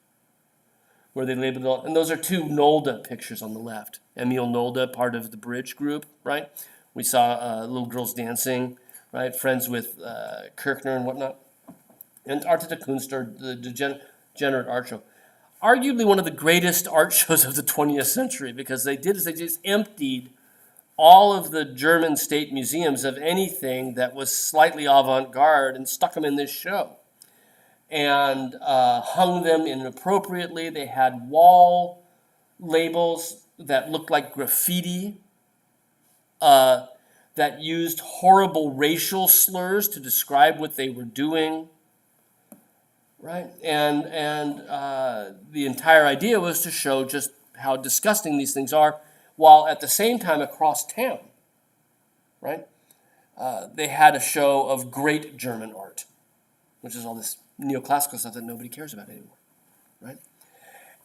where they labeled it all, and those are two Nolde pictures on the left. Emil Nolde, part of the Bridge group, right? We saw little girls dancing, right? Friends with Kirchner and whatnot. And Arte der Kunst, or the Degenerate Art Show. Arguably one of the greatest art shows of the 20th century, because they just emptied all of the German state museums of anything that was slightly avant-garde and stuck them in this show. And hung them inappropriately. They had wall labels that looked like graffiti, that used horrible racial slurs to describe what they were doing, right? And the entire idea was to show just how disgusting these things are, while at the same time across town, right, they had a show of great German art, which is all this neoclassical stuff that nobody cares about anymore, right?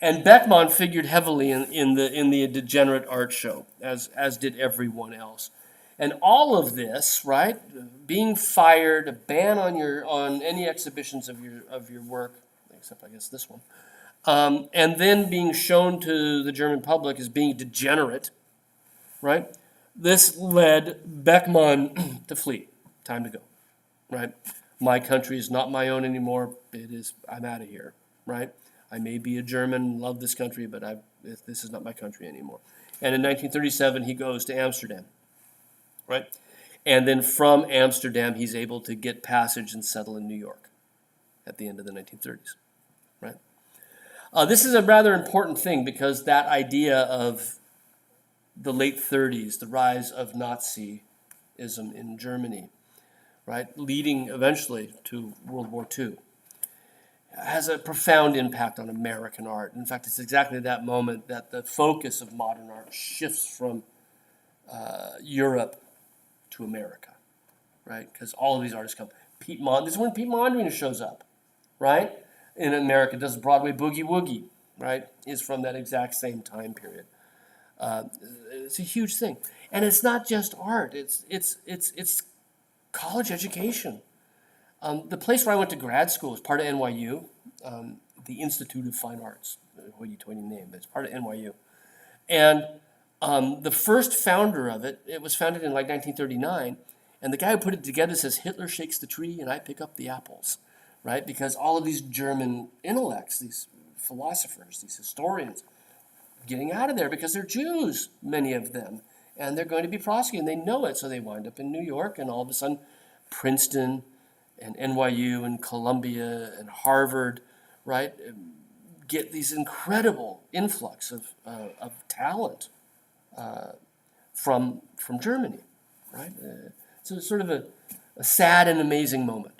And Beckmann figured heavily in the Degenerate Art Show, as did everyone else. And all of this, right, being fired, a ban on any exhibitions of your work, except I guess this one, and then being shown to the German public as being degenerate, right? This led Beckmann to flee. Time to go, right? My country is not my own anymore. It is. I'm out of here, right? I may be a German, love this country, but this is not my country anymore. And in 1937, he goes to Amsterdam, right? And then from Amsterdam, he's able to get passage and settle in New York at the end of the 1930s, right? This is a rather important thing, because that idea of the late 30s, the rise of Nazism in Germany, right, leading eventually to World War II, has a profound impact on American art. In fact, it's exactly that moment that the focus of modern art shifts from Europe to America, right? Because all of these artists come. This is when Pete Mondrian shows up, right? In America, does Broadway Boogie Woogie, right? Is from that exact same time period. It's a huge thing, and it's not just art. It's college education. The place where I went to grad school is part of NYU, the Institute of Fine Arts, hoity-toity name, but it's part of NYU. And the first founder of it, it was founded in like 1939, and the guy who put it together says, Hitler shakes the tree and I pick up the apples, right? Because all of these German intellects, these philosophers, these historians, getting out of there because they're Jews, many of them, and they're going to be prosecuted, and they know it, so they wind up in New York, and all of a sudden Princeton and NYU and Columbia and Harvard, right, get these incredible influx of talent from Germany, right? It's a sort of a sad and amazing moment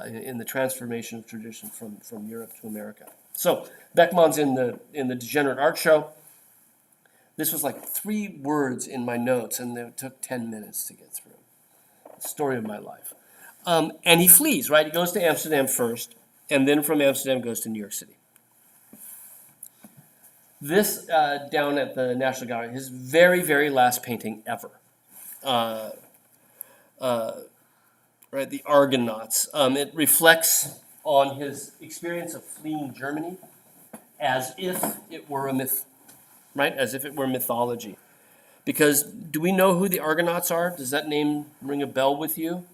in the transformation of tradition from Europe to America. So Beckmann's in the Degenerate Art Show. This was like 3 words in my notes, and it took 10 minutes to get through. Story of my life. And he flees, right? He goes to Amsterdam first, and then from Amsterdam goes to New York City. This, down at the National Gallery, his very, very last painting ever. Right, the Argonauts. It reflects on his experience of fleeing Germany as if it were a myth, right? As if it were mythology. Because do we know who the Argonauts are? Does that name ring a bell with you?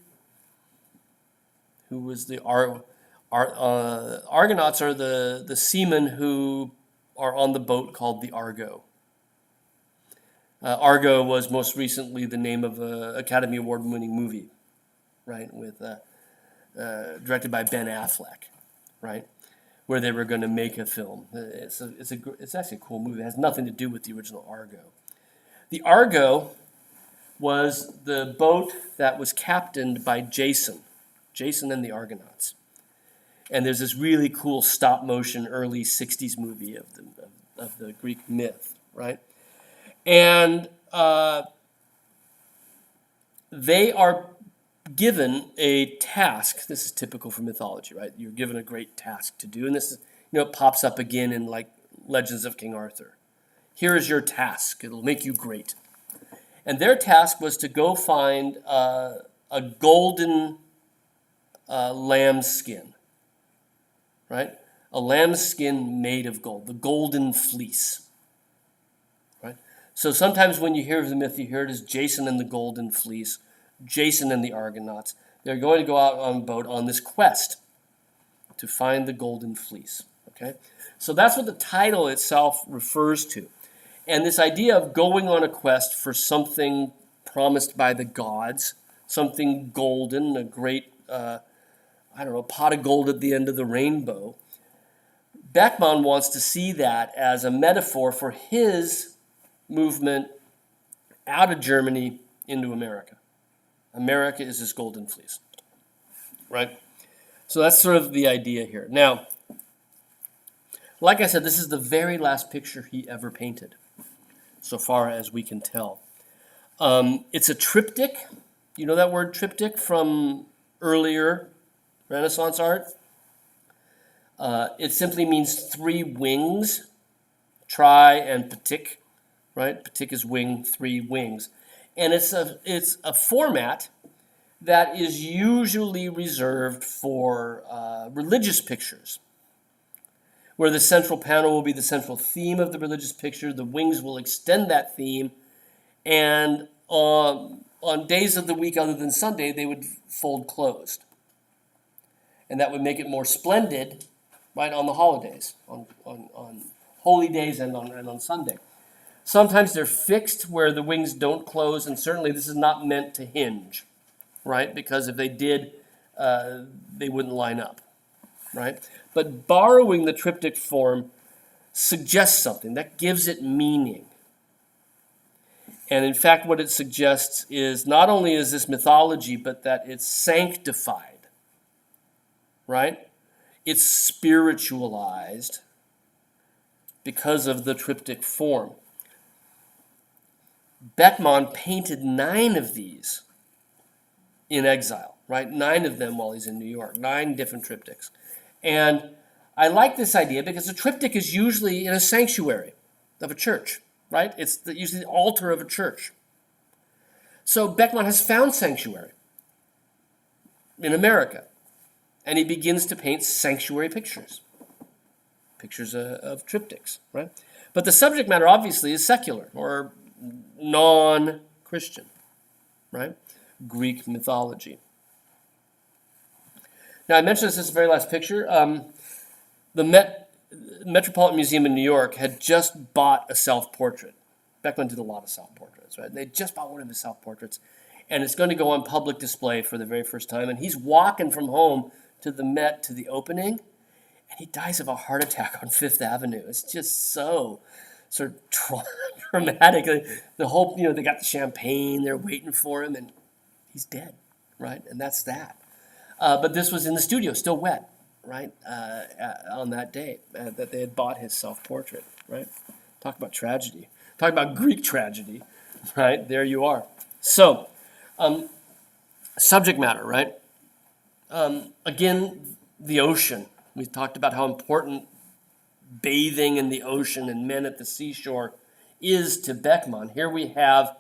Who was the Argonauts are the seamen who are on the boat called the Argo. Argo was most recently the name of an Academy Award-winning movie, right? With directed by Ben Affleck, right? Where they were going to make a film. It's actually a cool movie. It has nothing to do with the original Argo. The Argo was the boat that was captained by Jason and the Argonauts. And there's this really cool stop-motion early 60s movie of the Greek myth, right? And they are given a task. This is typical for mythology, right? You're given a great task to do. And this is, it pops up again in like Legends of King Arthur. Here is your task. It'll make you great. And their task was to go find a golden lamb's skin, right? A lamb's skin made of gold, the golden fleece, right? So sometimes when you hear of the myth, you hear it as Jason and the golden fleece, Jason and the Argonauts. They're going to go out on a boat on this quest to find the golden fleece, okay? So that's what the title itself refers to. And this idea of going on a quest for something promised by the gods, something golden, a great, pot of gold at the end of the rainbow. Beckmann wants to see that as a metaphor for his movement out of Germany into America. America is this golden fleece, right? So that's sort of the idea here. Now, like I said, this is the very last picture he ever painted, so far as we can tell. It's a triptych. You know that word triptych from earlier Renaissance art? It simply means 3 wings, tri and ptych, right? Ptych is wing, 3 wings. And it's a format that is usually reserved for religious pictures, where the central panel will be the central theme of the religious picture. The wings will extend that theme, and on days of the week other than Sunday, they would fold closed. And that would make it more splendid, right, on the holidays, on holy days and on Sunday. Sometimes they're fixed where the wings don't close, and certainly this is not meant to hinge, right? Because if they did, they wouldn't line up, right? But borrowing the triptych form suggests something. That gives it meaning. And in fact, what it suggests is not only is this mythology, but that it's sanctified, right? It's spiritualized because of the triptych form. Beckmann painted 9 of these in exile, right? 9 of them while he's in New York, 9 different triptychs. And I like this idea because a triptych is usually in a sanctuary of a church, right? It's usually the altar of a church. So Beckmann has found sanctuary in America, and he begins to paint sanctuary pictures of triptychs, right? But the subject matter obviously is secular or non-Christian, right? Greek mythology. Now, I mentioned this very last picture. The Metropolitan Museum in New York had just bought a self-portrait. Beckmann did a lot of self-portraits, right? They just bought one of his self-portraits, and it's going to go on public display for the very first time. And he's walking from home to the Met to the opening, and he dies of a heart attack on Fifth Avenue. It's just so sort of dramatic. The whole, they got the champagne, they're waiting for him, and He's dead, right? And that's that. But this was in the studio, still wet, right? On that day that they had bought his self-portrait, right? Talk about tragedy. Talk about Greek tragedy, right? There you are. So, subject matter, right? Again, the ocean. We talked about how important bathing in the ocean and men at the seashore is to Beckmann. Here we have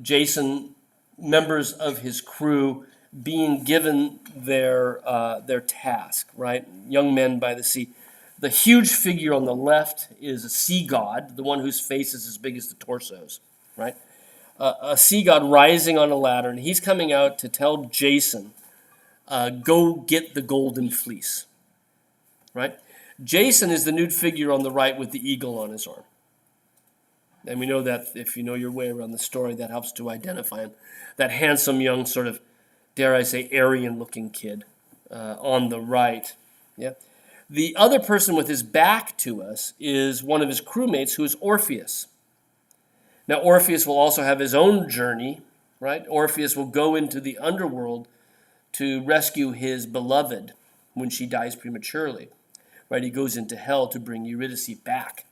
Jason, members of his crew, being given their task, right? Young men by the sea. The huge figure on the left is a sea god, the one whose face is as big as the torsos, right? A sea god rising on a ladder, and he's coming out to tell Jason, go get the golden fleece, right? Jason is the nude figure on the right with the eagle on his arm. And we know that if you know your way around the story, that helps to identify him. That handsome young sort of, dare I say, Aryan-looking kid on the right. Yeah. The other person with his back to us is one of his crewmates, who is Orpheus. Now, Orpheus will also have his own journey, right? Orpheus will go into the underworld to rescue his beloved when she dies prematurely, right? He goes into hell to bring Eurydice back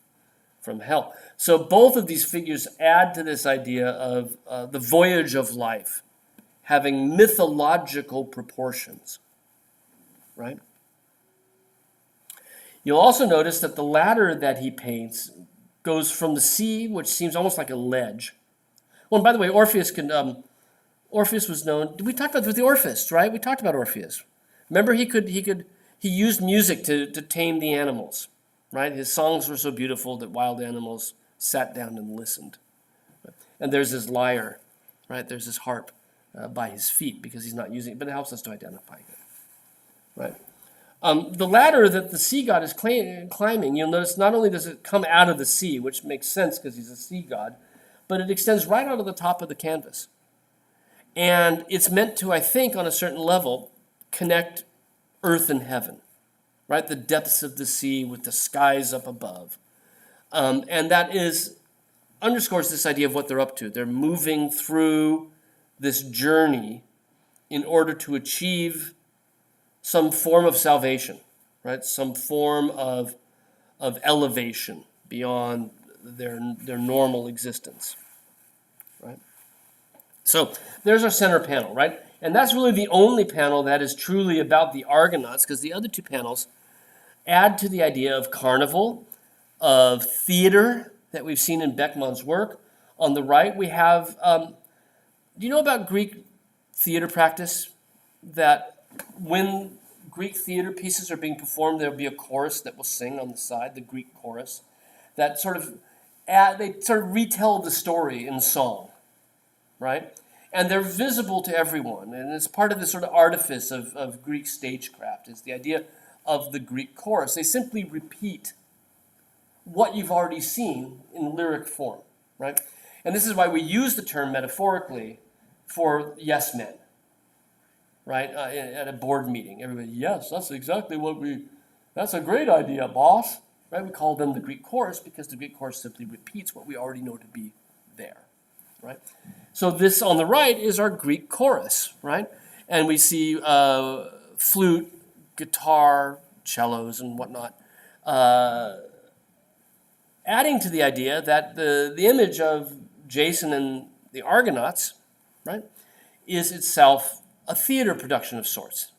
from hell. So both of these figures add to this idea of the voyage of life having mythological proportions, right? You'll also notice that the ladder that he paints goes from the sea, which seems almost like a ledge. Well, and by the way, Orpheus was known. We talked about the Orphists, right? We talked about Orpheus. Remember, he used music to tame the animals, right? His songs were so beautiful that wild animals sat down and listened. And there's his lyre, right? There's his harp by his feet because he's not using it, but it helps us to identify it, right? The ladder that the sea god is climbing, you'll notice not only does it come out of the sea, which makes sense because he's a sea god, but it extends right out of the top of the canvas. And it's meant to, I think, on a certain level, connect earth and heaven, right? The depths of the sea with the skies up above. And that underscores this idea of what they're up to. They're moving through this journey in order to achieve some form of salvation, right? Some form of elevation beyond their normal existence, right? So there's our center panel, right? And that's really the only panel that is truly about the Argonauts, because the other two panels add to the idea of carnival, of theater that we've seen in Beckmann's work. On the right, we have, do you know about Greek theater practice? That when Greek theater pieces are being performed, there'll be a chorus that will sing on the side, the Greek chorus, that they retell the story in song, right? And they're visible to everyone, and it's part of the sort of artifice of Greek stagecraft, is the idea of the Greek chorus. They simply repeat what you've already seen in lyric form, right? And this is why we use the term metaphorically for yes men, right? At a board meeting, everybody, yes, that's exactly that's a great idea, boss, right? We call them the Greek chorus because the Greek chorus simply repeats what we already know to be there, right? So this on the right is our Greek chorus, right? And we see flute, guitar, cellos, and whatnot, adding to the idea that the image of Jason and the Argonauts, right, is itself a theater production of sorts,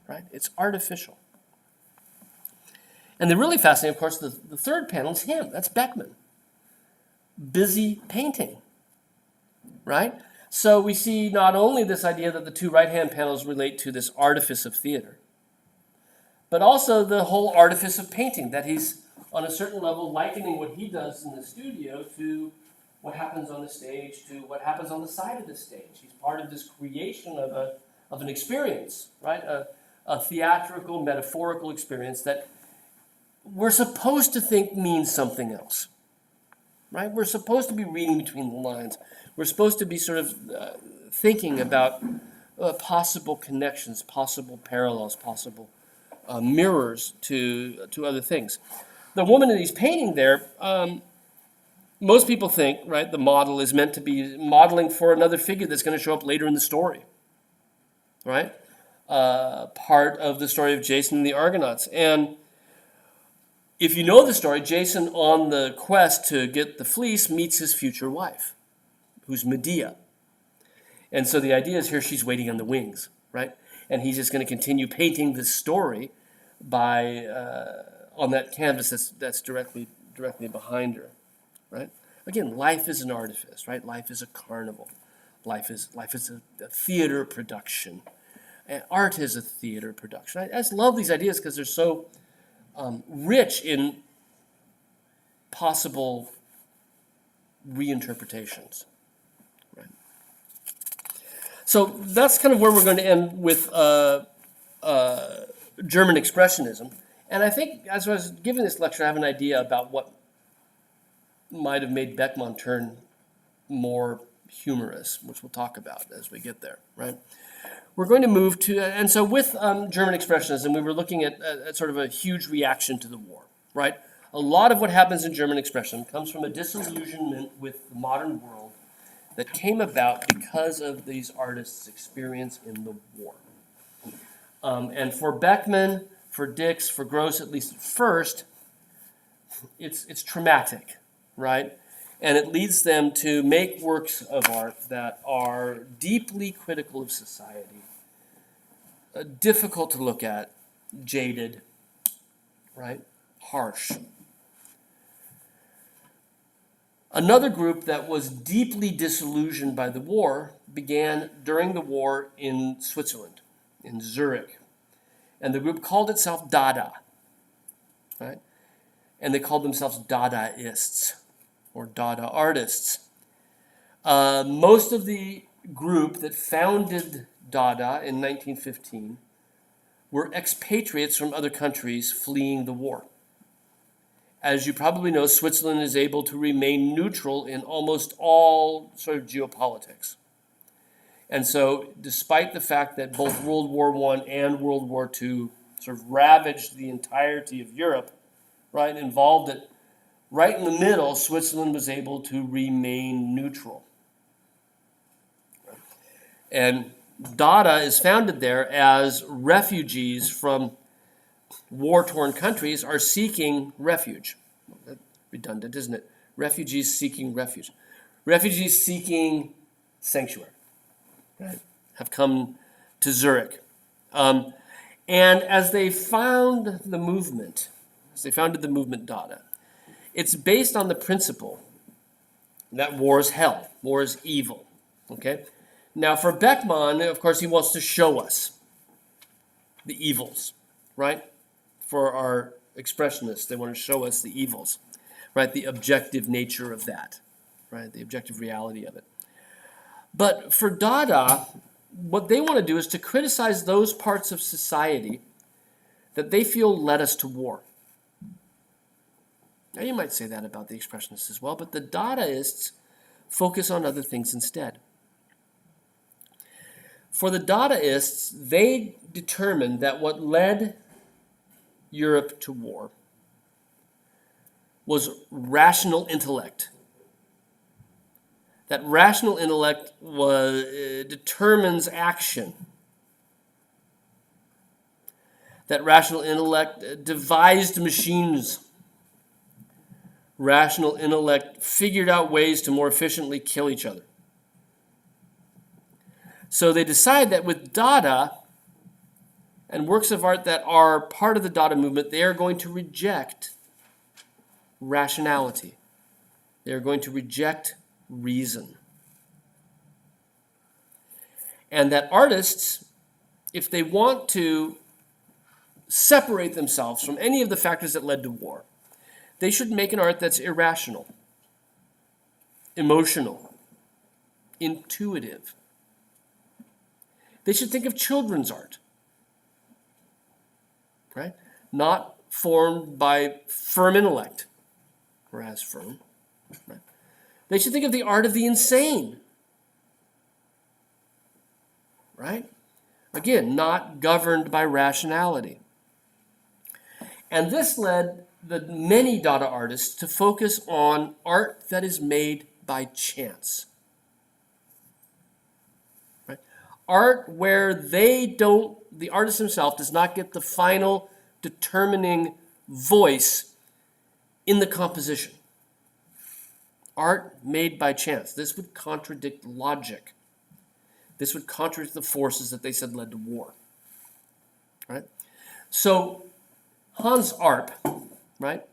right? It's artificial. And the really fascinating, of course, the third panel is him. That's Beckmann, busy painting, right? So we see not only this idea that the two right-hand panels relate to this artifice of theater, but also the whole artifice of painting, that he's, on a certain level, likening what he does in the studio to what happens on the stage, to what happens on the side of the stage. He's part of this creation of an experience, right? A theatrical, metaphorical experience that we're supposed to think means something else, right? We're supposed to be reading between the lines. We're supposed to be sort of thinking about possible connections, possible parallels, possible mirrors to other things. The woman that he's painting there most people think, right, the model is meant to be modeling for another figure that's going to show up later in the story, right? Part of the story of Jason and the Argonauts. And if you know the story, Jason on the quest to get the fleece meets his future wife, who's Medea. And so the idea is here she's waiting on the wings, right? And he's just going to continue painting this story by on that canvas that's directly behind her, right? Again, life is an artifice, right? Life is a carnival. Life is a theater production. And art is a theater production. I just love these ideas because they're so rich in possible reinterpretations. Right? So that's kind of where we're going to end with German Expressionism. And I think as I was giving this lecture, I have an idea about what might have made Beckmann turn more humorous, which we'll talk about as we get there, right? We're going to move to, and so with German Expressionism, we were looking at sort of a huge reaction to the war, right? A lot of what happens in German Expressionism comes from a disillusionment with the modern world that came about because of these artists' experience in the war. And for Beckmann, for Dix, for Gross, at least at first, it's traumatic, right? And it leads them to make works of art that are deeply critical of society, difficult to look at, jaded, right? Harsh. Another group that was deeply disillusioned by the war began during the war in Switzerland, in Zurich. And the group called itself Dada, right? And they called themselves Dadaists, or Dada artists. Most of the group that founded Dada in 1915 were expatriates from other countries fleeing the war. As you probably know, Switzerland is able to remain neutral in almost all sort of geopolitics. And so, despite the fact that both World War I and World War II sort of ravaged the entirety of Europe, right, involved it, right in the middle, Switzerland was able to remain neutral. And Dada is founded there as refugees from war-torn countries are seeking refuge. That's redundant, isn't it? Refugees seeking refuge. Refugees seeking sanctuary, right, have come to Zurich. And as they found the movement, Dada, it's based on the principle that war is hell, war is evil, okay? Now, for Beckmann, of course, he wants to show us the evils, right? For our expressionists, they want to show us the evils, right? The objective nature of that, right? The objective reality of it. But for Dada, what they want to do is to criticize those parts of society that they feel led us to war. Now, you might say that about the expressionists as well, but the Dadaists focus on other things instead. For the Dadaists, they determined that what led Europe to war was rational intellect. That rational intellect determines action. That rational intellect devised machines. Rational intellect figured out ways to more efficiently kill each other. So they decide that with Dada and works of art that are part of the Dada movement, they are going to reject rationality. They are going to reject reason. And that artists, if they want to separate themselves from any of the factors that led to war, they should make an art that's irrational, emotional, intuitive. They should think of children's art, right? Not formed by firm intellect, or as firm. Right? They should think of the art of the insane, right? Again, not governed by rationality. And this led the many Dada artists to focus on art that is made by chance. Right? Art where the artist himself does not get the final determining voice in the composition. Art made by chance. This would contradict logic. This would contradict the forces that they said led to war. Right? So Hans Arp, right,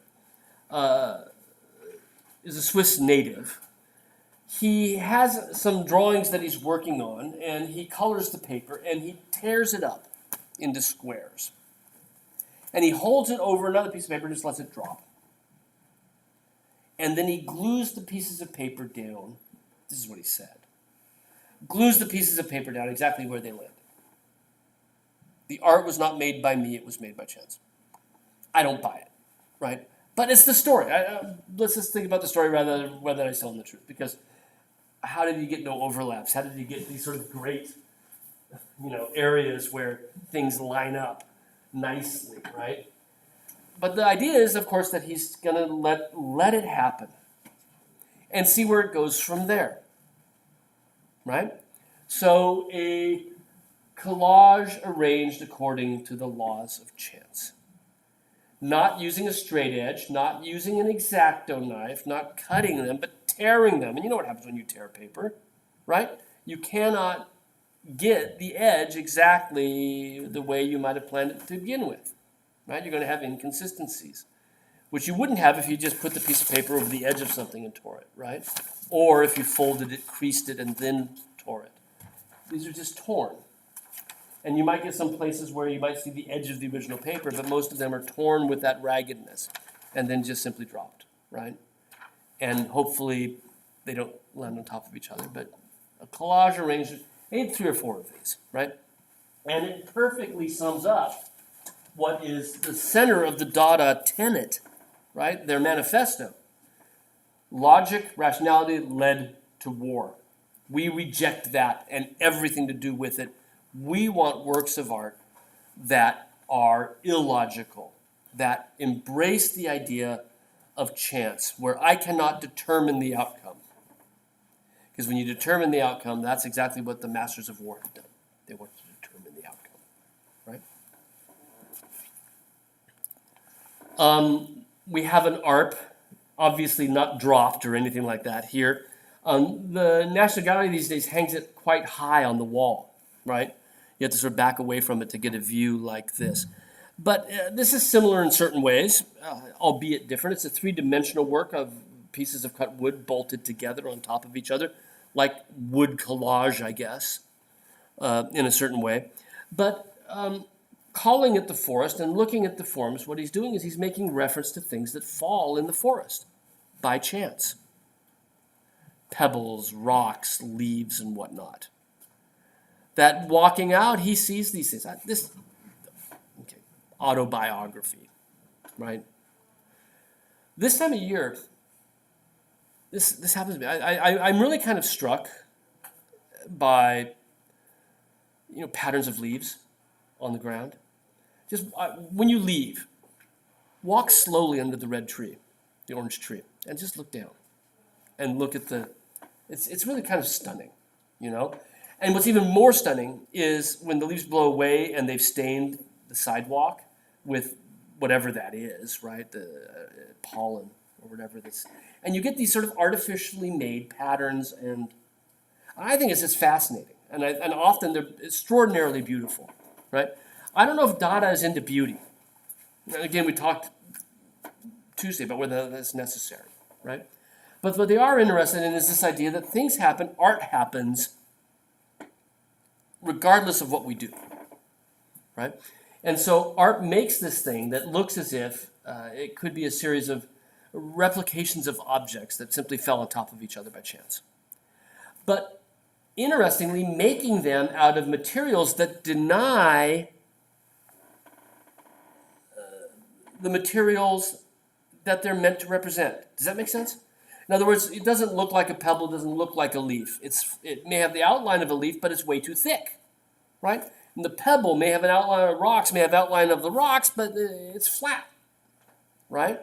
is a Swiss native. He has some drawings that he's working on, and he colors the paper, and he tears it up into squares. And he holds it over another piece of paper and just lets it drop. And then he glues the pieces of paper down. This is what he said. Glues the pieces of paper down exactly where they landed. The art was not made by me, it was made by chance. I don't buy it, right? But it's the story. Let's just think about the story rather than whether I'm telling the truth. Because how did he get no overlaps? How did he get these sort of great, areas where things line up nicely, right? But the idea is, of course, that he's going to let it happen and see where it goes from there, right? So a collage arranged according to the laws of chance. Not using a straight edge, not using an X-Acto knife, not cutting them, but tearing them. And you know what happens when you tear paper, right? You cannot get the edge exactly the way you might have planned it to begin with, right? You're going to have inconsistencies, which you wouldn't have if you just put the piece of paper over the edge of something and tore it, right? Or if you folded it, creased it, and then tore it. These are just torn. And you might get some places where you might see the edge of the original paper, but most of them are torn with that raggedness and then just simply dropped, right? And hopefully they don't land on top of each other. But a collage arrangement, I had 3 or 4 of these, right? And it perfectly sums up what is the center of the Dada tenet, right? Their manifesto. Logic, rationality led to war. We reject that and everything to do with it. We want works of art that are illogical, that embrace the idea of chance, where I cannot determine the outcome. Because when you determine the outcome, that's exactly what the masters of war have done. They want to determine the outcome, right? We have an ARP, obviously not dropped or anything like that here. The National Gallery these days hangs it quite high on the wall, right? You have to sort of back away from it to get a view like this. But this is similar in certain ways, albeit different. It's a 3-dimensional work of pieces of cut wood bolted together on top of each other, like wood collage, I guess, in a certain way. But calling it the forest and looking at the forms, what he's doing is he's making reference to things that fall in the forest by chance. Pebbles, rocks, leaves, and whatnot. That walking out, he sees these things. Autobiography, right? This time of year, this happens to me. I'm really kind of struck by, patterns of leaves on the ground. Just when you leave, walk slowly under the red tree, the orange tree, and just look down and look at it's really kind of stunning, And what's even more stunning is when the leaves blow away and they've stained the sidewalk with whatever that is, right? The pollen or whatever this. And you get these sort of artificially made patterns, and I think it's just fascinating. And often they're extraordinarily beautiful, right? I don't know if Dada is into beauty. And again, we talked Tuesday about whether that's necessary, right? But what they are interested in is this idea that things happen, art happens, regardless of what we do, right? And so art makes this thing that looks as if it could be a series of replications of objects that simply fell on top of each other by chance. But interestingly, making them out of materials that deny the materials that they're meant to represent. Does that make sense? In other words, it doesn't look like a pebble, doesn't look like a leaf. It may have the outline of a leaf, but it's way too thick, right? And the pebble may have an outline of rocks, may have outline of the rocks, but it's flat. right?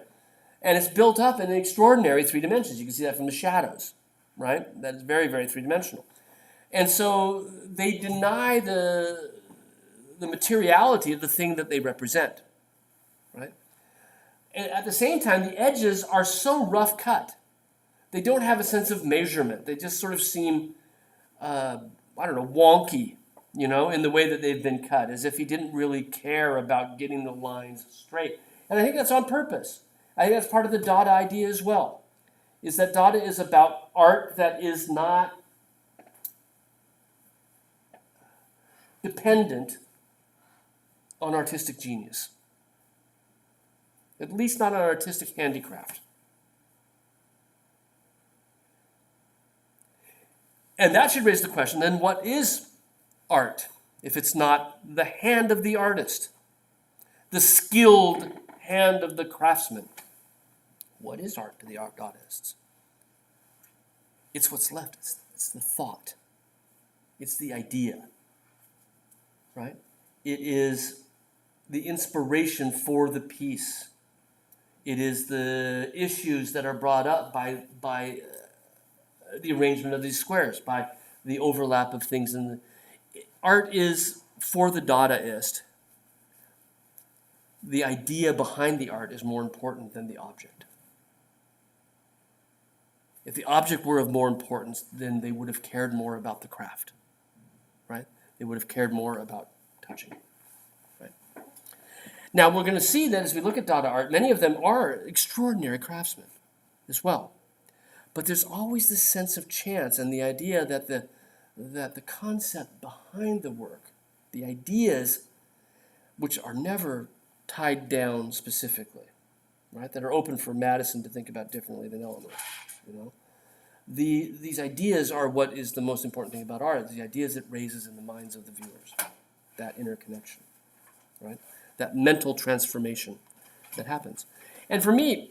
And it's built up in extraordinary 3 dimensions. You can see that from the shadows, right? That is very, very three-dimensional. And so they deny the materiality of the thing that they represent, right? And at the same time, the edges are so rough cut. They don't have a sense of measurement. They just sort of seem, wonky, in the way that they've been cut, as if he didn't really care about getting the lines straight. And I think that's on purpose. I think that's part of the Dada idea as well, is that Dada is about art that is not dependent on artistic genius, at least not on artistic handicraft. And that should raise the question, then what is art if it's not the hand of the artist, the skilled hand of the craftsman? What is art to the art Dadaists? It's what's left. It's the thought. It's the idea, right? It is the inspiration for the piece. It is the issues that are brought up by the arrangement of these squares, by the overlap of things in the art is, for the Dadaist, the idea behind the art is more important than the object. If the object were of more importance, then they would have cared more about the craft, right? They would have cared more about touching, right? Now, we're going to see that as we look at Dada art, many of them are extraordinary craftsmen as well. But there's always this sense of chance and the idea that the concept behind the work, the ideas which are never tied down specifically, right, that are open for Madison to think about differently than Eleanor, These ideas are what is the most important thing about art, the ideas it raises in the minds of the viewers, that interconnection, right, that mental transformation that happens. And for me,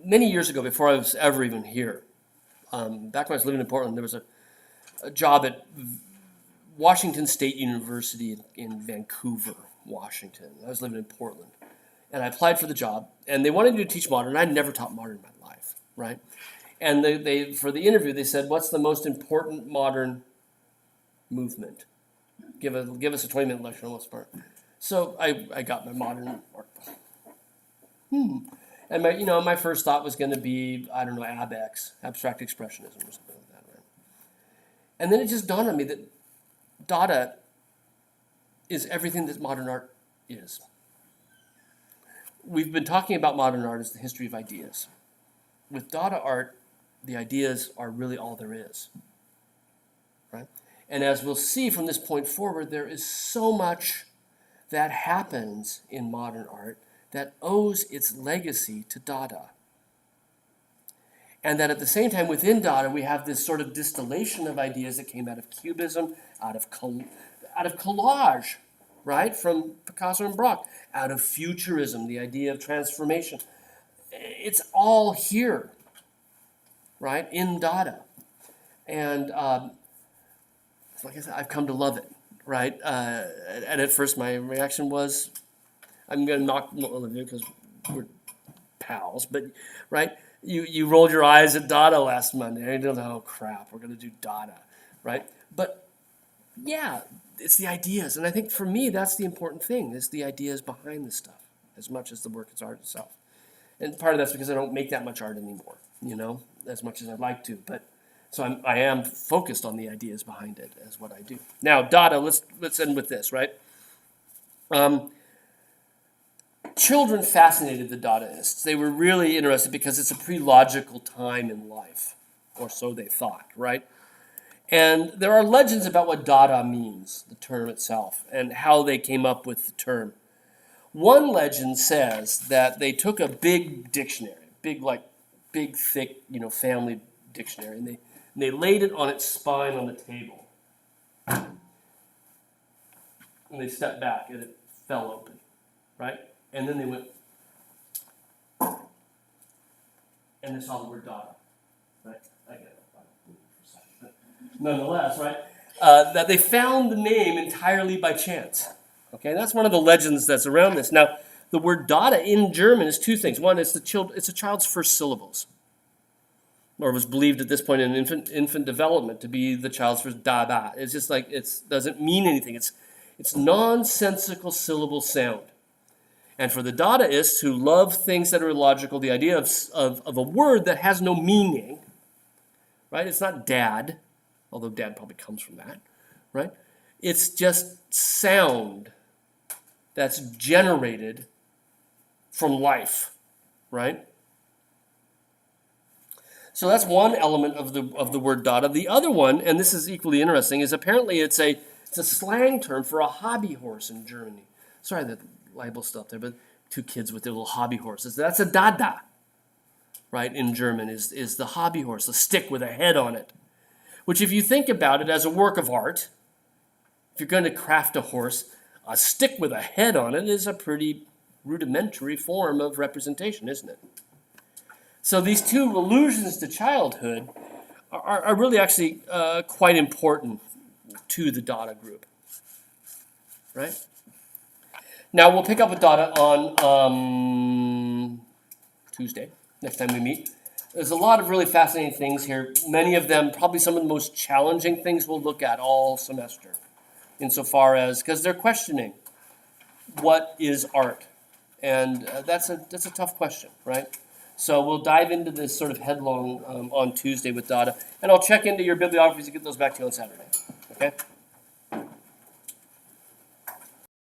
many years ago, before I was ever even here, back when I was living in Portland, there was a job at Washington State University in Vancouver, Washington. I was living in Portland. And I applied for the job, and they wanted me to teach modern. I'd never taught modern in my life, right? And they for the interview, they said, what's the most important modern movement? Give us a 20-minute lecture on what's part. So I got my modern art. And my first thought was going to be, ABEX, abstract expressionism or something like that, right? And then it just dawned on me that Dada is everything that modern art is. We've been talking about modern art as the history of ideas. With Dada art, the ideas are really all there is, right? And as we'll see from this point forward, there is so much that happens in modern art that owes its legacy to Dada. And that at the same time, within Dada, we have this sort of distillation of ideas that came out of Cubism, out of collage, right, from Picasso and Braque, out of Futurism, the idea of transformation. It's all here, right, in Dada. And like I said, I've come to love it, right? And at first my reaction was, I'm going to knock Olivia because we're pals, but, right, you rolled your eyes at Dada last Monday. And you know, oh, crap, we're going to do Dada, right? But, yeah, it's the ideas. And I think for me, that's the important thing, is the ideas behind the stuff, as much as the work is art itself. And part of that's because I don't make that much art anymore, as much as I'd like to. But so I am focused on the ideas behind it as what I do. Now, Dada, let's end with this, right? Children fascinated the Dadaists. They were really interested because it's a pre-logical time in life, or so they thought, right? And there are legends about what Dada means, the term itself, and how they came up with the term. One legend says that they took a big dictionary, big thick, family dictionary, and they laid it on its spine on the table. And they stepped back, and it fell open, right? And then they went, and they saw the word Dada, right? I get it. But nonetheless, right? That they found the name entirely by chance, Okay, that's one of the legends that's around this. Now, the word Dada in German is two things. One, it's a child's first syllables, or was believed at this point in infant development to be the child's first Dada. It's just like it doesn't mean anything. It's nonsensical syllable sound. And for the Dadaists who love things that are illogical, the idea of a word that has no meaning, right? It's not dad, although dad probably comes from that, right? It's just sound that's generated from life, right? So that's one element of the word Dada. The other one, and this is equally interesting, is apparently it's a slang term for a hobby horse in Germany. Sorry, the libel's still up there, but two kids with their little hobby horses. That's a Dada, right? In German is the hobby horse, the stick with a head on it. Which, if you think about it as a work of art, if you're going to craft a horse, a stick with a head on it is a pretty rudimentary form of representation, isn't it? So these two allusions to childhood are really actually quite important to the Dada group, right? Now we'll pick up with Dada on Tuesday, next time we meet. There's a lot of really fascinating things here. Many of them, probably some of the most challenging things we'll look at all semester, insofar as, because they're questioning what is art, and that's a tough question, right? So we'll dive into this sort of headlong on Tuesday with Dada, and I'll check into your bibliographies and get those back to you on Saturday. Okay.